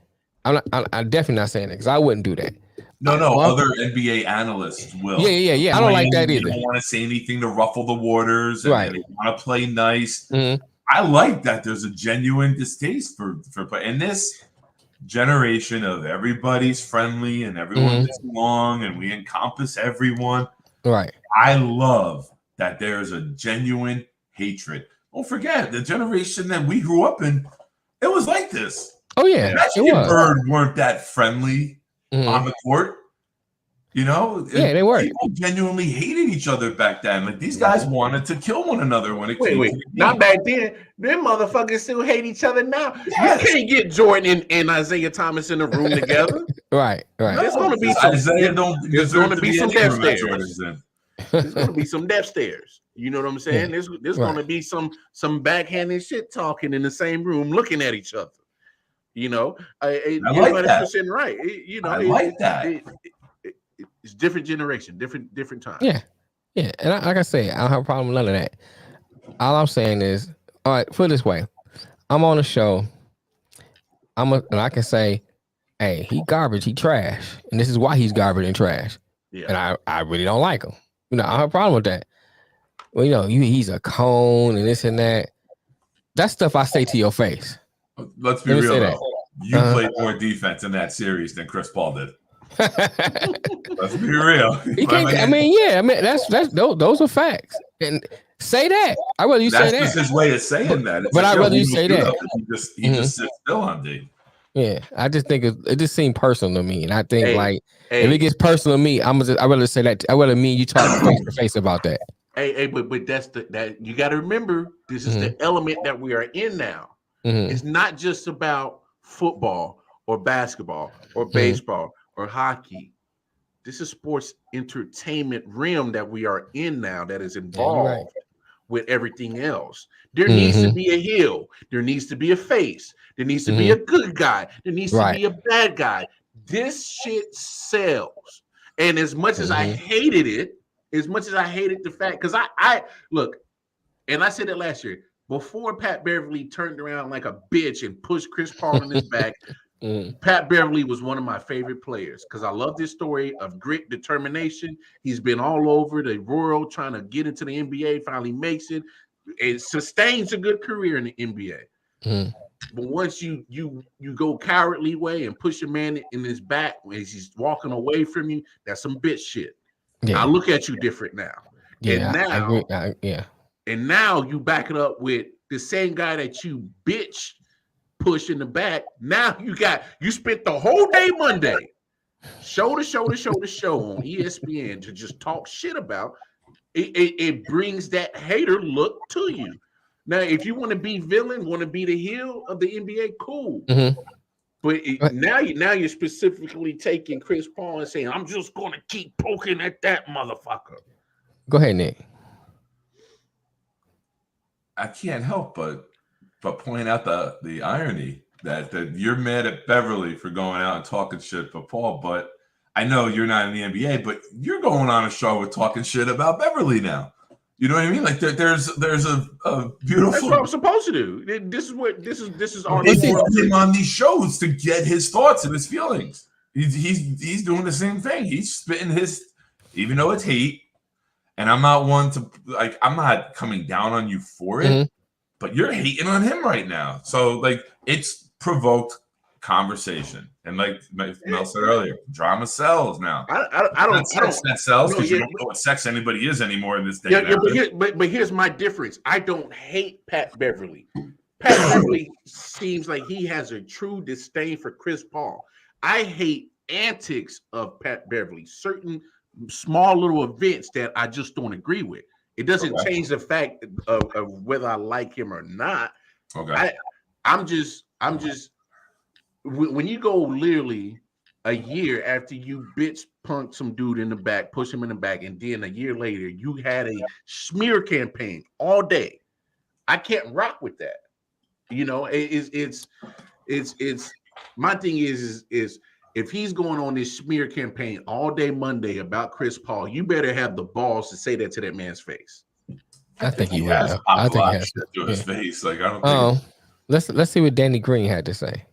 I'm definitely not saying that, because I wouldn't do that. No, other NBA analysts will. Yeah. I don't like that either. They don't want to say anything to ruffle the waters, and right? They want to play nice. I like that there's a genuine distaste for play. In this generation of everybody's friendly and everyone gets along and we encompass everyone. Right. I love that there's a genuine hatred. Don't forget, the generation that we grew up in, it was like this. Oh, yeah. Imagine if Bird weren't that friendly on the court. You know? Yeah, they were. People genuinely hated each other back then. Like, these guys wanted to kill one another when it came to the not back then. Them motherfuckers still hate each other now. Yes. You can't get Jordan and Isaiah Thomas in the room together. Right. There's going to be some. There's going to be some death stares. There's going to be some death stares. You know what I'm saying? There's going to be some backhanded shit talking in the same room, looking at each other. You know, I like that. Right. I like that. It's different generation, different time. Yeah. And like I say, I don't have a problem with none of that. All I'm saying is, all right, put it this way: I'm on a show. And I can say, "Hey, he garbage, he trash," and this is why he's garbage and trash. Yeah. And I really don't like him. You know, I have a problem with that. Well, you know, he's a cone and this and that. That's stuff I say to your face. Let's be real though. You played more defense in that series than Chris Paul did. Let's be real. He can't. I mean, yeah. I mean, that's those are facts. And say that. I rather you say that. That's just his way of saying that. It's But like, I'd rather you say that. He just sits still on D. Yeah, I just think it just seemed personal to me, and I think if Hey. it gets personal to me, I'd rather say that. I'd rather me and you talk face to face about that. Hey, but that's that you got to remember. This is the element that we are in now. It's not just about football or basketball or baseball or hockey. This is sports entertainment realm that we are in now that is involved with everything else. There needs to be a heel. There needs to be a face. There needs to be a good guy. There needs to be a bad guy. This shit sells. And as much as I hated it, as much as I hated the fact, because I look, and I said it last year, before Pat Beverly turned around like a bitch and pushed Chris Paul in his back, Pat Beverly was one of my favorite players because I love this story of grit, determination. He's been all over the world trying to get into the NBA, finally makes it. It sustains a good career in the NBA. But once you go cowardly way and push a man in his back as he's walking away from you, that's some bitch shit. Yeah. I look at you different now. Yeah, and now, and now you back it up with the same guy that you bitch push in the back. Now you spent the whole day Monday show on ESPN to just talk shit about it brings that hater look to you. Now, if you want to be villain, want to be the heel of the NBA, cool. But now you're specifically taking Chris Paul and saying, I'm just going to keep poking at that motherfucker. Go ahead, Nick. I can't help but point out the irony that you're mad at Beverly for going out and talking shit for Paul, but I know you're not in the NBA, but you're going on a show with talking shit about Beverly now. You know what I mean? Like there's a beautiful. That's what I'm supposed to do. This is our him on these shows to get his thoughts and his feelings. He's doing the same thing. He's spitting his, even though it's hate. And I'm not one to like. I'm not coming down on you for it, but you're hating on him right now. So like, it's provoked conversation, and like Mel said earlier, drama sells now. I don't that sells because you don't know what sex anybody is anymore in this day. But here's my difference. I don't hate Pat Beverly. Pat Beverly seems like he has a true disdain for Chris Paul. I hate antics of Pat Beverly. Certain small little events that I just don't agree with. It doesn't change the fact of whether I like him or not. I'm just when you go literally a year after you bitch punked some dude in the back, push him in the back, and then a year later you had a smear campaign all day. I can't rock with that. You know, it's my thing is if he's going on this smear campaign all day Monday about Chris Paul, you better have the balls to say that to that man's face. I think he will. I think he has to his face. Like I don't think. Let's see what Danny Green had to say.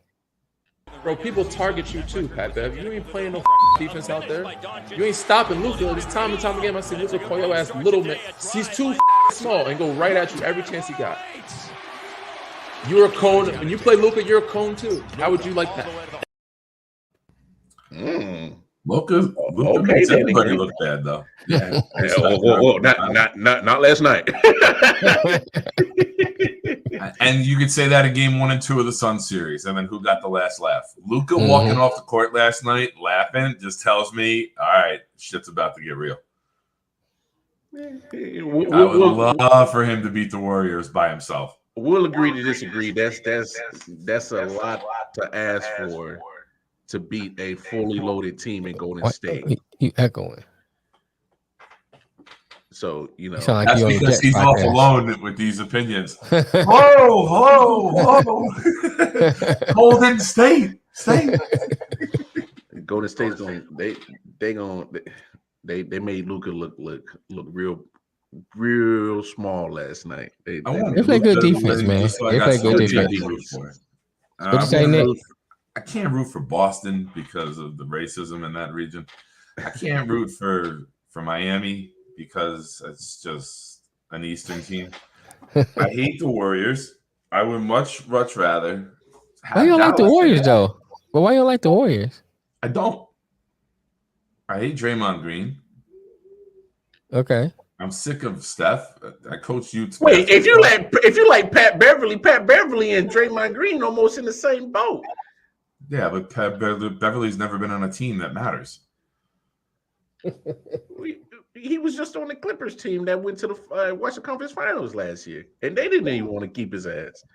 Bro, people target you too, Pat Bev. You ain't playing no defense out there. You ain't stopping Luka. It's time and time again. I see Luka call your ass little man. He's too small and go right at you every chance he got. You're a cone. When you play Luka, you're a cone too. How would you like that? Luka makes everybody look bad though. Yeah. Not last night. And you could say that in game 1 and 2 of the Sun series, and then who got the last laugh? Luka walking off the court last night laughing just tells me, all right, shit's about to get real. I would love for him to beat the Warriors by himself. We'll agree to disagree. That's a lot to ask for to beat a fully loaded team in Golden State. You echoing. So, you know, like that's because he's off alone with these opinions. Whoa. Golden State. Golden State's going they made Luka look real small last night. They play good defense, man. They play good defense. I can't root for Boston because of the racism in that region. I can't root for Miami because it's just an Eastern team. I hate the Warriors. I would much rather. Why you don't like the Warriors though? Well, why you don't like the Warriors? I don't. I hate Draymond Green. Okay. I'm sick of Steph. I coached you. Wait, if you like Pat Beverly and Draymond Green almost in the same boat. Yeah, but Pat Beverly's never been on a team that matters. He was just on the Clippers team that went to the Western Conference Finals last year, and they didn't even want to keep his ass.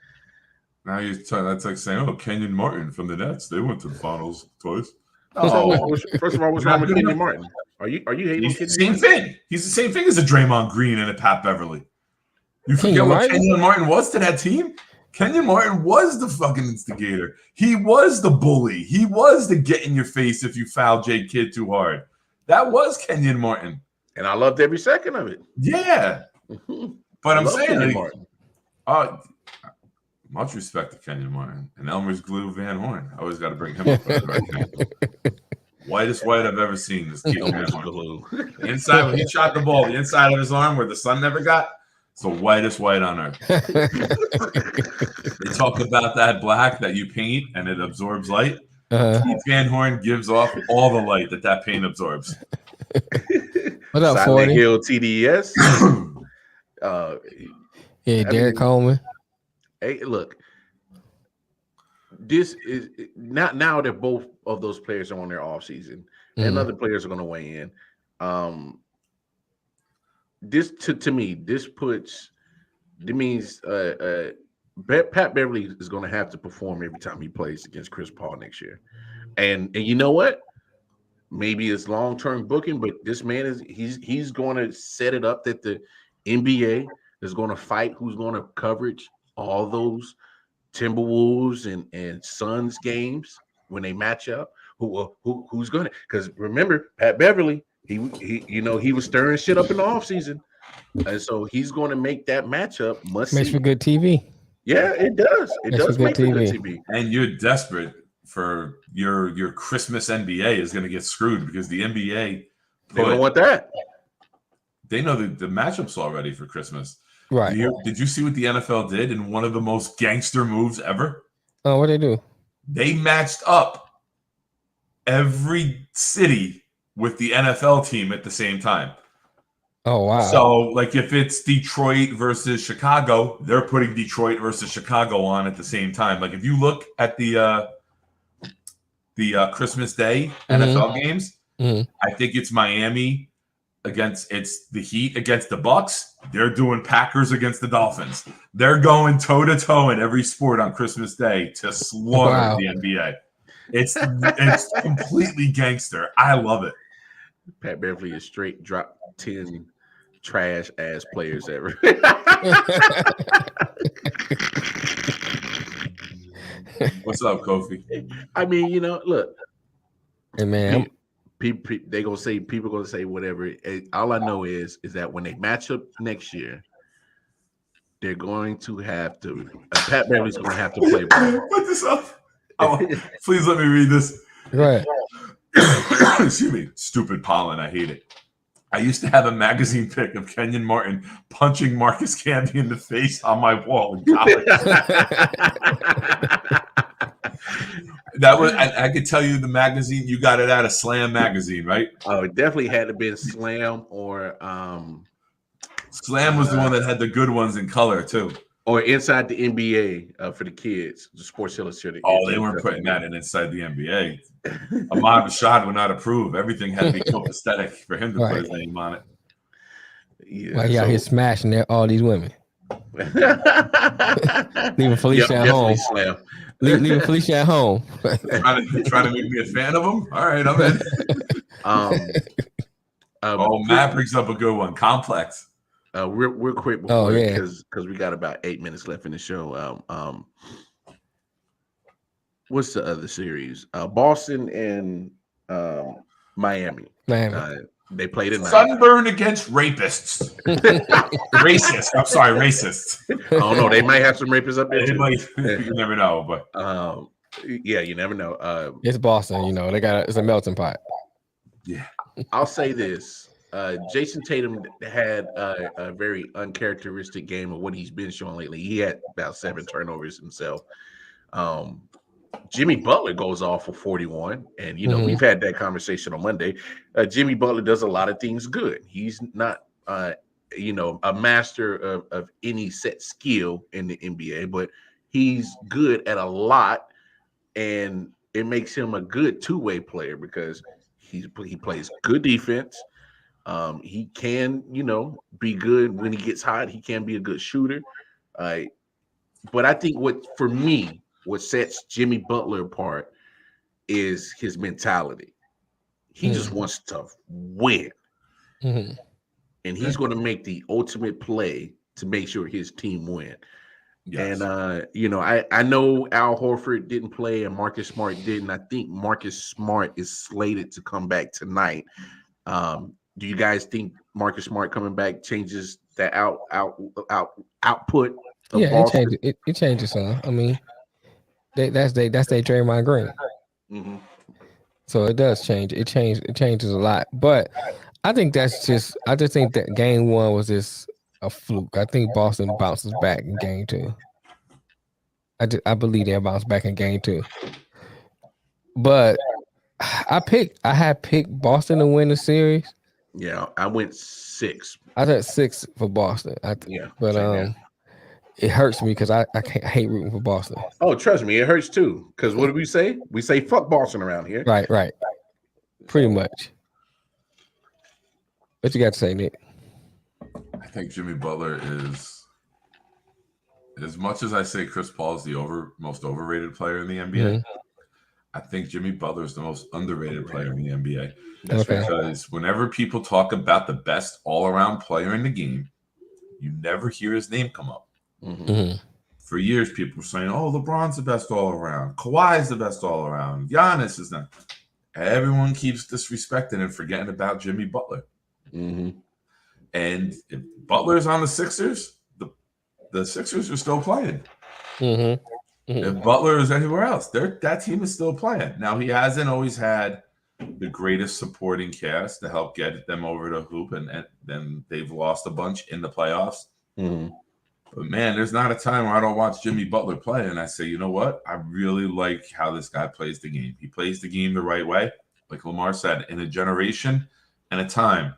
Now that's like saying, "Oh, Kenyon Martin from the Nets. They went to the finals twice." Oh, first of all, what's wrong with Kenyon Martin? Are you hating? He's the same thing. He's the same thing as a Draymond Green and a Pat Beverly. You forget what Kenyon Martin was to that team? Kenyon Martin was the fucking instigator. He was the bully. He was the get in your face if you foul Jay Kidd too hard. That was Kenyon Martin. And I loved every second of it. Yeah. But I'm saying, Kenyon Martin. Much respect to Kenyon Martin and Elmer's Glue Van Horn. I always got to bring him up. Right. Whitest white I've ever seen is Keith Van Horn. The inside, when he shot the ball, the inside of his arm where the sun never got, it's the whitest white on earth. They talk about that black that you paint and it absorbs light. Keith Van Horn gives off all the light that paint absorbs. What up, Silent 40? Hill TDS. Derek Coleman. Hey, look. This is now that both of those players are on their off season, and other players are going to weigh in. This to me, this means Pat Beverly is going to have to perform every time he plays against Chris Paul next year, and you know what? Maybe it's long-term booking, but this man he's going to set it up that the NBA is going to fight who's going to coverage all those Timberwolves and Suns games when they match up. Who's going to? Because remember, Pat Beverly, he was stirring shit up in the offseason, and so he's going to make that matchup must Makes for good TV. Yeah, it does. It does make for good TV. And you're desperate for your Christmas NBA is going to get screwed because the NBA they don't want that. They know the matchups already for Christmas. Right. Did you see what the NFL did in one of the most gangster moves ever? Oh, what they do? They matched up every city with the NFL team at the same time. Oh, wow. So, like, if it's Detroit versus Chicago, they're putting Detroit versus Chicago on at the same time. Like, if you look at the Christmas Day NFL games, I think it's Miami it's the Heat against the Bucks. They're doing Packers against the Dolphins. They're going toe to toe in every sport on Christmas Day to slaughter the NBA. It's completely gangster. I love it. Pat Beverly is straight drop 10 trash ass players ever. What's up, Kofi? I mean, look. Hey man, people gonna say whatever. All I know is that when they match up next year, they're going to have to. Pat Beverly's going to have to play ball. Put this up. Please let me read this. Right. Excuse me. Stupid pollen. I hate it. I used to have a magazine pic of Kenyon Martin punching Marcus Camby in the face on my wall in college. That was I could tell you the magazine, you got it out of Slam magazine, right? Oh, it definitely had to be Slam or Slam was the one that had the good ones in color too. Or Inside the NBA for the kids, the Sports Illustrated. Oh, they weren't putting that in Inside the NBA. Ahmad Rashad would not approve. Everything had to be copacetic for him to put his name on it. Yeah, like he out here smashing all these women. Leaving Felicia at home. Leaving Felicia at home. trying to make me a fan of him? All right, I'm in. Matt brings up a good one. Complex. Real quick before because we got about 8 minutes left in the show. What's the other series? Boston and Miami. They played tonight. Sunburn against rapists. Racist. I'm sorry, racists. Oh no, they might have some rapists up there. You never know, but yeah, you never know. It's Boston, it's a melting pot. Yeah. I'll say this. Jason Tatum had a very uncharacteristic game of what he's been showing lately. He had about 7 turnovers himself. Jimmy Butler goes off for 41, and Mm-hmm. we've had that conversation on Monday. Jimmy Butler does a lot of things good. He's not a master of any set skill in the NBA, but he's good at a lot, and it makes him a good two-way player because he plays good defense. He can, be good when he gets hot. He can be a good shooter. But I think what sets Jimmy Butler apart is his mentality. He just wants to win. Mm-hmm. And he's going to make the ultimate play to make sure his team win. Yes. And I know Al Horford didn't play and Marcus Smart didn't. I think Marcus Smart is slated to come back tonight. Do you guys think Marcus Smart coming back changes the output of Boston? It changes some. I mean, that's their Draymond Green. Mm-hmm. So it does change. It changes a lot. But I think I just think that game one was just a fluke. I think Boston bounces back in game two. I believe they'll bounce back in game two. But I had picked Boston to win the series. Yeah, I went 6. I said 6 for Boston. But it hurts me because I hate rooting for Boston. Oh, trust me, it hurts too. Because what do we say? We say fuck Boston around here. Right. Pretty much. What you got to say, Nick? I think Jimmy Butler is, as much as I say Chris Paul is the most overrated player in the NBA, Mm-hmm. I think Jimmy Butler is the most underrated player in the NBA. That's because whenever people talk about the best all-around player in the game, you never hear his name come up. Mm-hmm. For years, people were saying, "Oh, LeBron's the best all-around. Kawhi's the best all-around. Giannis is not." Everyone keeps disrespecting and forgetting about Jimmy Butler. Mm-hmm. And if Butler's on the Sixers, the Sixers are still playing. Mm-hmm. If Butler is anywhere else, that team is still playing. Now, he hasn't always had the greatest supporting cast to help get them over the hoop, and then they've lost a bunch in the playoffs. Mm-hmm. But, man, there's not a time where I don't watch Jimmy Butler play, and I say, you know what? I really like how this guy plays the game. He plays the game the right way. Like Lamar said, in a generation and a time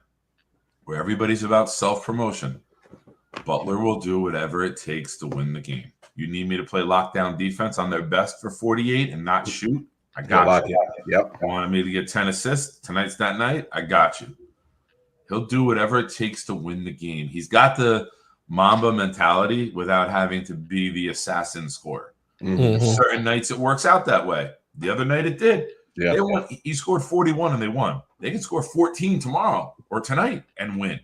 where everybody's about self-promotion, Butler will do whatever it takes to win the game. You need me to play lockdown defense on their best for 48 and not shoot? I got you. Yep. You wanted me to get 10 assists? Tonight's that night? I got you. He'll do whatever it takes to win the game. He's got the Mamba mentality without having to be the assassin scorer. Mm-hmm. Certain nights it works out that way. The other night it did. Yeah. He scored 41 and they won. They can score 14 tomorrow or tonight and win.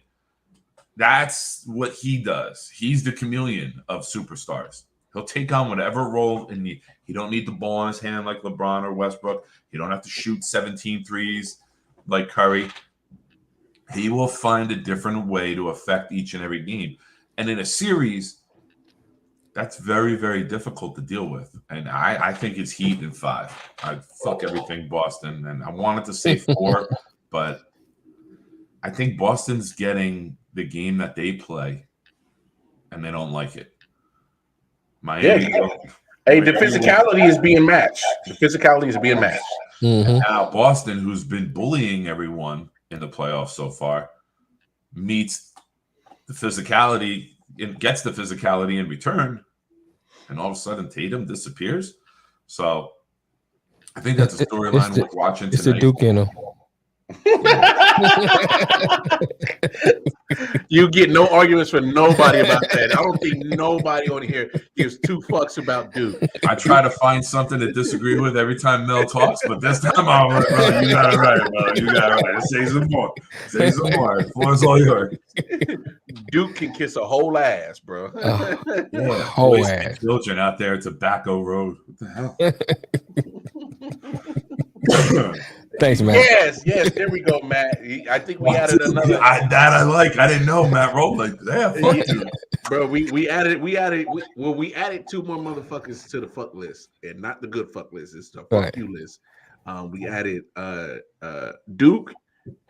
That's what he does. He's the chameleon of superstars. He'll take on whatever role in the. He don't need the ball in his hand like LeBron or Westbrook. He don't have to shoot 17 threes like Curry. He will find a different way to affect each and every game. And in a series, that's very, very difficult to deal with. And I think it's Heat in 5. I'd fuck everything Boston. And I wanted to say 4, but I think Boston's getting the game that they play, and they don't like it. Miami. Yeah. Hey, the physicality is being matched. Mm-hmm. Now, Boston, who's been bullying everyone in the playoffs so far, meets the physicality and gets the physicality in return, and all of a sudden Tatum disappears. So I think that's a storyline worth watching tonight. It's the Duke in him. You get no arguments from nobody about that. I don't think nobody on here gives 2 fucks about Duke. I try to find something to disagree with every time Mel talks, but this time I'm right, bro. You got it right, bro. You got it right. Say some more. The floor's all yours. Duke can kiss a whole ass, bro. Yeah, whole ass. Children out there, Tobacco Road. What the hell? Thanks, Matt. Yes, there we go, Matt. I think we added another. I like. I didn't know Matt rolled like that. Yeah, fuck you, bro. We added 2 more motherfuckers to the fuck list, and not the good fuck list. It's the fuck you list. We added Duke,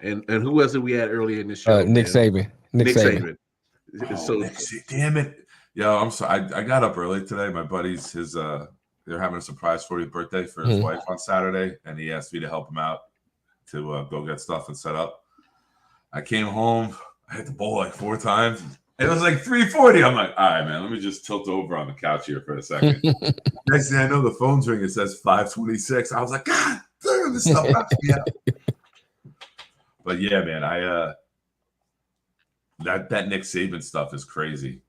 and who else did we add earlier in the show? Nick Saban. Nick Saban. So damn it, yo, I'm sorry. I got up early today. My buddy's his they're having a surprise 40th birthday for his wife on Saturday, and he asked me to help him out to go get stuff and set up. I came home. I hit the bowl like 4 times. It was like 3:40. I'm like, all right, man, let me just tilt over on the couch here for a second. Next thing I know, the phone's ringing. It says 5:26. I was like, God damn, this stuff knocks me out. But yeah, man, that Nick Saban stuff is crazy.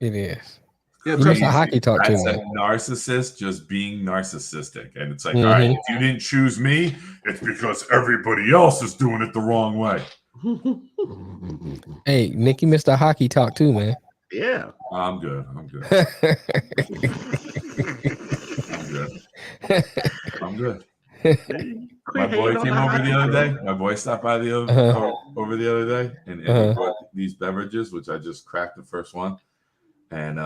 It is. Yeah, You missed a hockey talk too, That's a man. narcissist just being narcissistic. And it's like, all right, if you didn't choose me, it's because everybody else is doing it the wrong way. Hey, Nick, you missed a hockey talk too, man. Yeah. I'm good. I'm good. I'm good. My boy came over the other day. My boy stopped by over the other day and he brought these beverages, which I just cracked the first one. And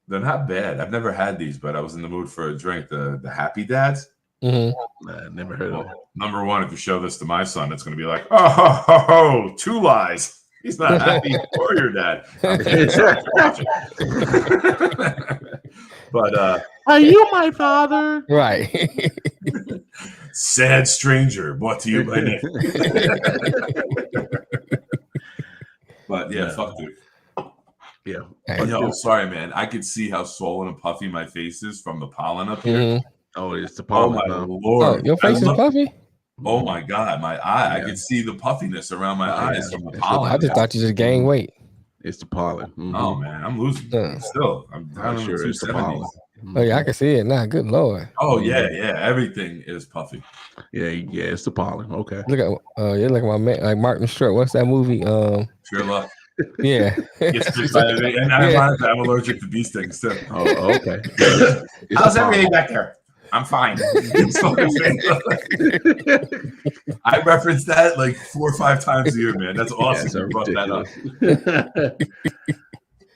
they're not bad. I've never had these, but I was in the mood for a drink. The Happy Dads. Never heard of it. Number one, if you show this to my son, it's going to be like, oh, ho, ho, ho, 2 lies. He's not happy or your dad. But are you my father? Right. Sad Stranger, brought to you by Nick. But yeah, fuck dude. Yeah. But yo, sorry, man. I could see how swollen and puffy my face is from the pollen up here. Oh, it's the pollen. Oh my lord. Oh, your face is puffy? Oh my god, my eye. I could see the puffiness around my eyes from the pollen. I just thought you just gained weight. It's the pollen. Oh man, I'm losing. Still, I'm down in sure it's the 270s. pollen. Oh yeah, I can see it now. Good lord. Oh yeah, everything is puffy. Yeah, it's the pollen. Okay. Look at look at my man, like Martin Short. What's that movie? Sherlock. Yeah. And I'm allergic to bee stings too. Oh, okay. How's everything back there? I'm fine. I reference that like 4 or 5 times a year, man. That's awesome. You brought that up.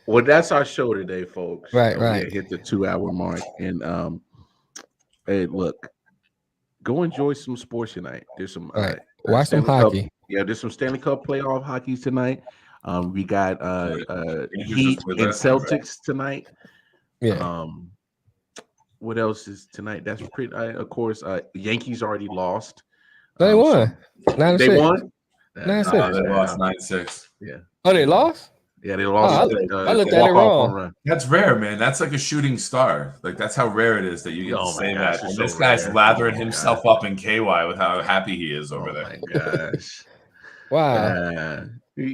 Well, that's our show today, folks. Right. We hit the 2-hour mark, and hey, look, go enjoy some sports tonight. There's some watch some hockey. There's some Stanley Cup playoff hockeys tonight. We got Heat and Celtics tonight. Yeah. What else is tonight? That's pretty. Of course, Yankees already lost. They won. 9-6. They won. 9-6. They lost 9-6. Yeah. Oh, they lost. Yeah, they lost. I looked at it wrong. That's rare, man. That's like a shooting star. Like that's how rare it is that you get to say that. And this guy's lathering himself up in KY with how happy he is over there. My gosh. Wow.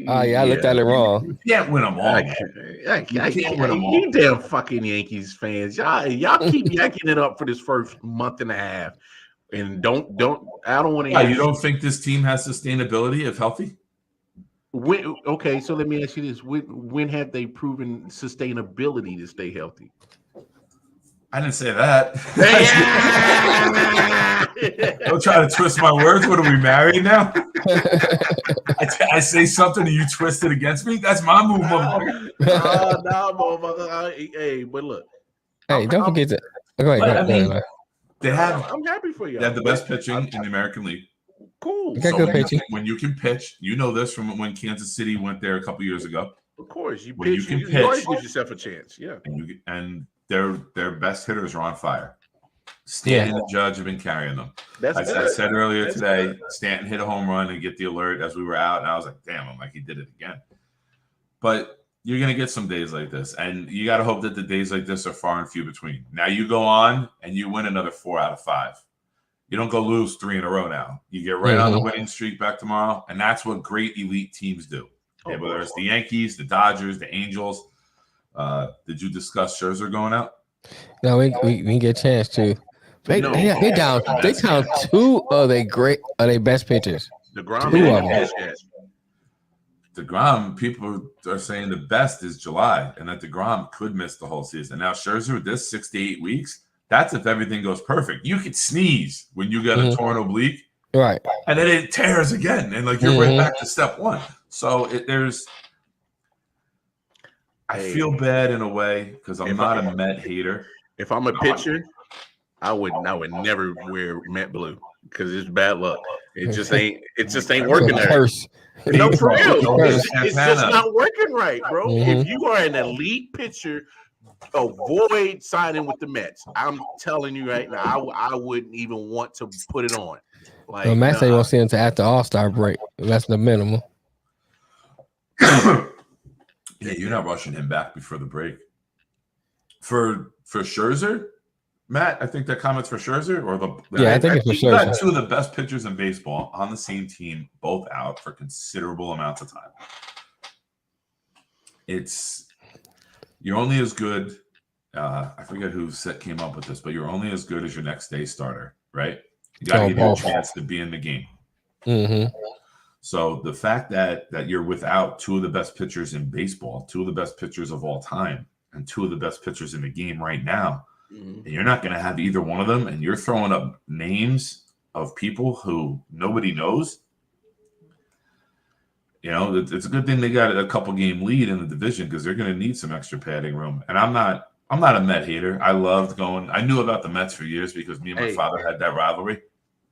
I looked at it wrong. You can't win them all. I can't win them all. You damn fucking Yankees fans. Y'all keep yanking it up for this first month and a half. And don't I don't want to You don't think this team has sustainability if healthy? Okay, so let me ask you this. When have they proven sustainability to stay healthy? I didn't say that. Don't try to twist my words. What are we married now? I say something and you twist it against me? That's my move, motherfucker. No, motherfucker. Hey, but look. Hey, don't forget to go ahead. I'm happy for you. They have the best pitching in the American League. Cool. Got good pitching. When you can pitch, you know this from when Kansas City went there a couple years ago. Of course, you when pitch. You can pitch. You always give yourself a chance. Yeah. And their best hitters are on fire. Stanton and Judge have been carrying them. I said earlier today, Stanton hit a home run and get the alert as we were out, and I was like, damn, I'm like, he did it again. But you're going to get some days like this, and you got to hope that the days like this are far and few between. Now you go on and you win another 4 out of 5. You don't go lose 3 in a row now. You get right on the winning streak back tomorrow, and that's what great elite teams do. Whether it's the Yankees, the Dodgers, the Angels. Did you discuss Scherzer going out? No, we didn't get a chance to. They down 2 of their best pitchers. DeGrom, people are saying the best is July, and that DeGrom could miss the whole season. Now Scherzer with this 6 to 8 weeks, that's if everything goes perfect. You could sneeze when you get a torn oblique, right? And then it tears again, and like you're right back to step one. So I feel bad in a way because I'm not a Met hater. If I'm a pitcher, I would never wear Met blue because it's bad luck. It just ain't working there. No, for real. It's just not working right, bro. If you are an elite pitcher, avoid signing with the Mets. I'm telling you right now, I wouldn't even want to put it on. Like, Matt said he won't see him until after All-Star break. That's the minimum. Yeah, you're not rushing him back before the break. For Scherzer, Matt, I think that comment's for Scherzer, or I think it's for you got Scherzer. two of the best pitchers in baseball on the same team, both out for considerable amounts of time. You're only as good. I forget who came up with this, but you're only as good as your next day starter, right? You got to give you a chance to be in the game. Mm-hmm. So the fact that you're without two of the best pitchers in baseball, two of the best pitchers of all time, and two of the best pitchers in the game right now, and you're not going to have either one of them, and you're throwing up names of people who nobody knows. You know, it's a good thing they got a couple game lead in the division because they're going to need some extra padding room. And I'm not a Met hater. I loved going. I knew about the Mets for years because me and my father had that rivalry.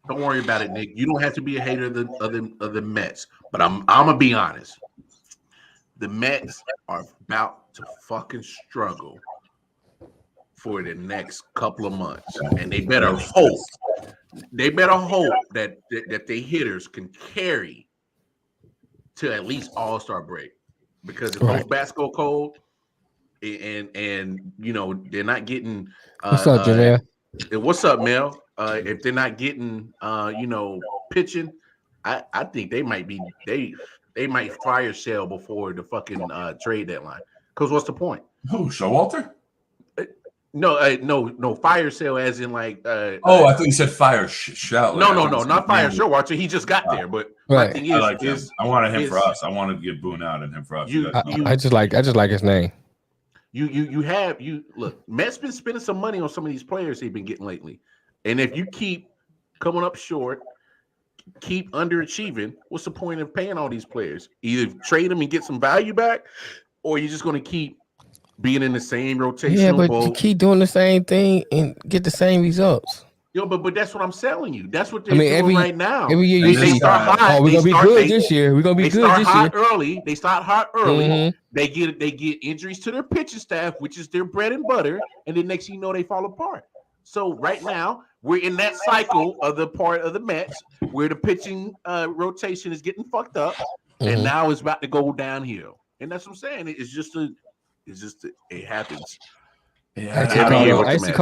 Don't worry about it, Nick. You don't have to be a hater of the Mets. But I'm gonna be honest. The Mets are about to fucking struggle for the next couple of months, and they better hope. They better hope that their hitters can carry to at least All-Star break, because if those bats go cold, and you know they're not getting. What's up, Jamel? What's up, Mel? If they're not getting, pitching, I think they might fire sale before the fucking trade deadline. Because what's the point? Who? Showalter? No, fire sale as in like. I thought you said fire shell. No, not fire Showalter. He just got there, but my thing is, I wanted him for us. I wanted to get Boone out and him for us. I just like his name. Look, Mets been spending some money on some of these players they've been getting lately. And if you keep coming up short, keep underachieving, what's the point of paying all these players? Either trade them and get some value back, or you're just going to keep being in the same rotational Yeah, but boat. you keep doing the same thing and get the same results. Yo, but that's what I'm telling you. That's what they're doing right now. Every year you they start hot. Oh, we're gonna be good this year. We're gonna be good this year. They start hot early. Mm-hmm. They get injuries to their pitching staff, which is their bread and butter, and then next thing you know, they fall apart. So right now, we're in that cycle of the part of the Mets where the pitching rotation is getting fucked up, and now it's about to go downhill. And that's what I'm saying. It happens. I used to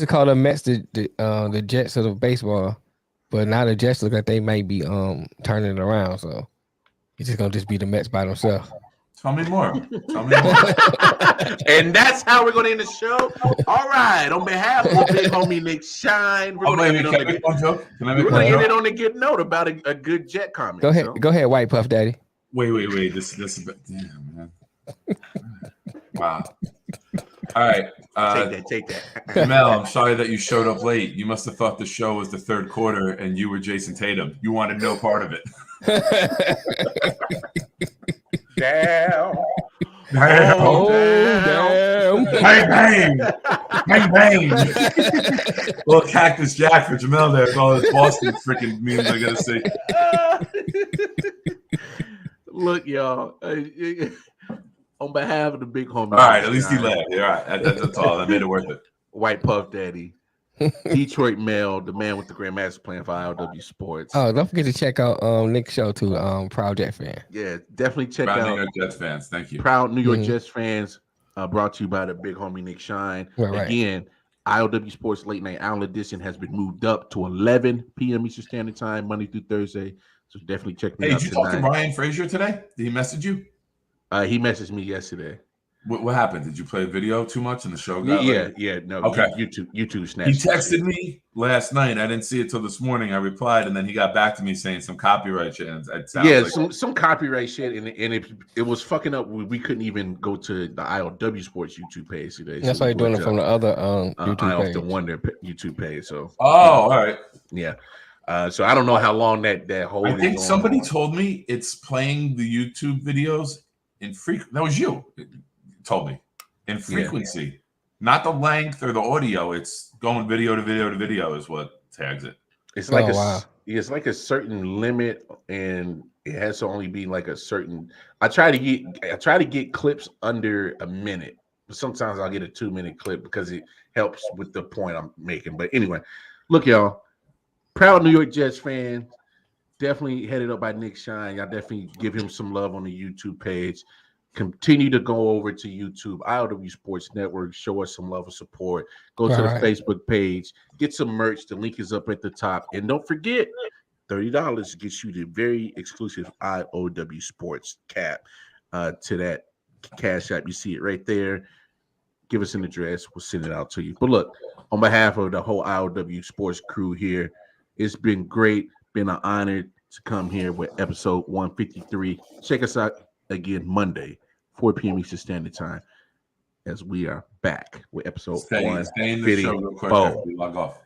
call the Mets the Jets of the baseball, but now the Jets look like they might be turning it around. So it's just gonna be the Mets by themselves. Tell me more. And that's how we're gonna end the show. All right, on behalf of big homie Nick Shine, we're gonna end it on a good note about a good Jet comment. Go ahead, White Puff Daddy. Wait. This is damn, man. Wow. All right. Take that. Mel, I'm sorry that you showed up late. You must have thought the show was the third quarter and you were Jason Tatum. You wanted no part of it. Damn. Damn. Bang, bang. Little Cactus Jack for Jamel there with all his Boston freaking memes I gotta say. Look, y'all. On behalf of the big homie. All right, at least he laughed. All right, that's all. That made it worth it. White Puff Daddy, Detroit Mel, the man with the Grandmaster plan for I.O.W. Sports. Oh, don't forget to check out Nick's show too. Proud Jet fan. Yeah, definitely check Proud out New York Jets fans. Thank you. Proud New York Jets fans. Brought to you by the big homie Nick Shine. Right. Again, I.O.W. Sports Late Night Owl Edition has been moved up to 11 p.m. Eastern Standard Time, Monday through Thursday. So definitely check me out. Did you talk to Ryan Frazier today? Did he message you? He messaged me yesterday. What happened? Did you play video too much in the show? No. Okay. YouTube snatched. He texted me last night. I didn't see it till this morning. I replied, and then he got back to me saying some copyright shit. Some copyright shit, and it was fucking up. We couldn't even go to the I.O.W. Sports YouTube page today. That's why you're doing it from the other YouTube page. The Wonder YouTube page. So. All right. Yeah. So I don't know how long that whole. I think somebody told me it's playing the YouTube videos in that was you. Told me in frequency, not the length or the audio. It's going video to video to video is what tags it. It's like it's like a certain limit, and it has to only be like a certain. I try to get clips under a minute, sometimes I'll get a 2-minute clip because it helps with the point I'm making. But anyway, look, y'all, proud New York Jets fan, definitely headed up by Nick Shine. Y'all definitely give him some love on the YouTube page. Continue to go over to YouTube, I.O.W Sports Network. Show us some love and support. Go to the Facebook page. Get some merch. The link is up at the top. And don't forget, $30 gets you the very exclusive I.O.W Sports cap to that Cash App. You see it right there. Give us an address. We'll send it out to you. But look, on behalf of the whole I.O.W Sports crew here, it's been great. Been an honor to come here with episode 153. Check us out again Monday, 4 p.m. Eastern Standard Time, as we are back with episode 154. Stay in the show real quick after we log off.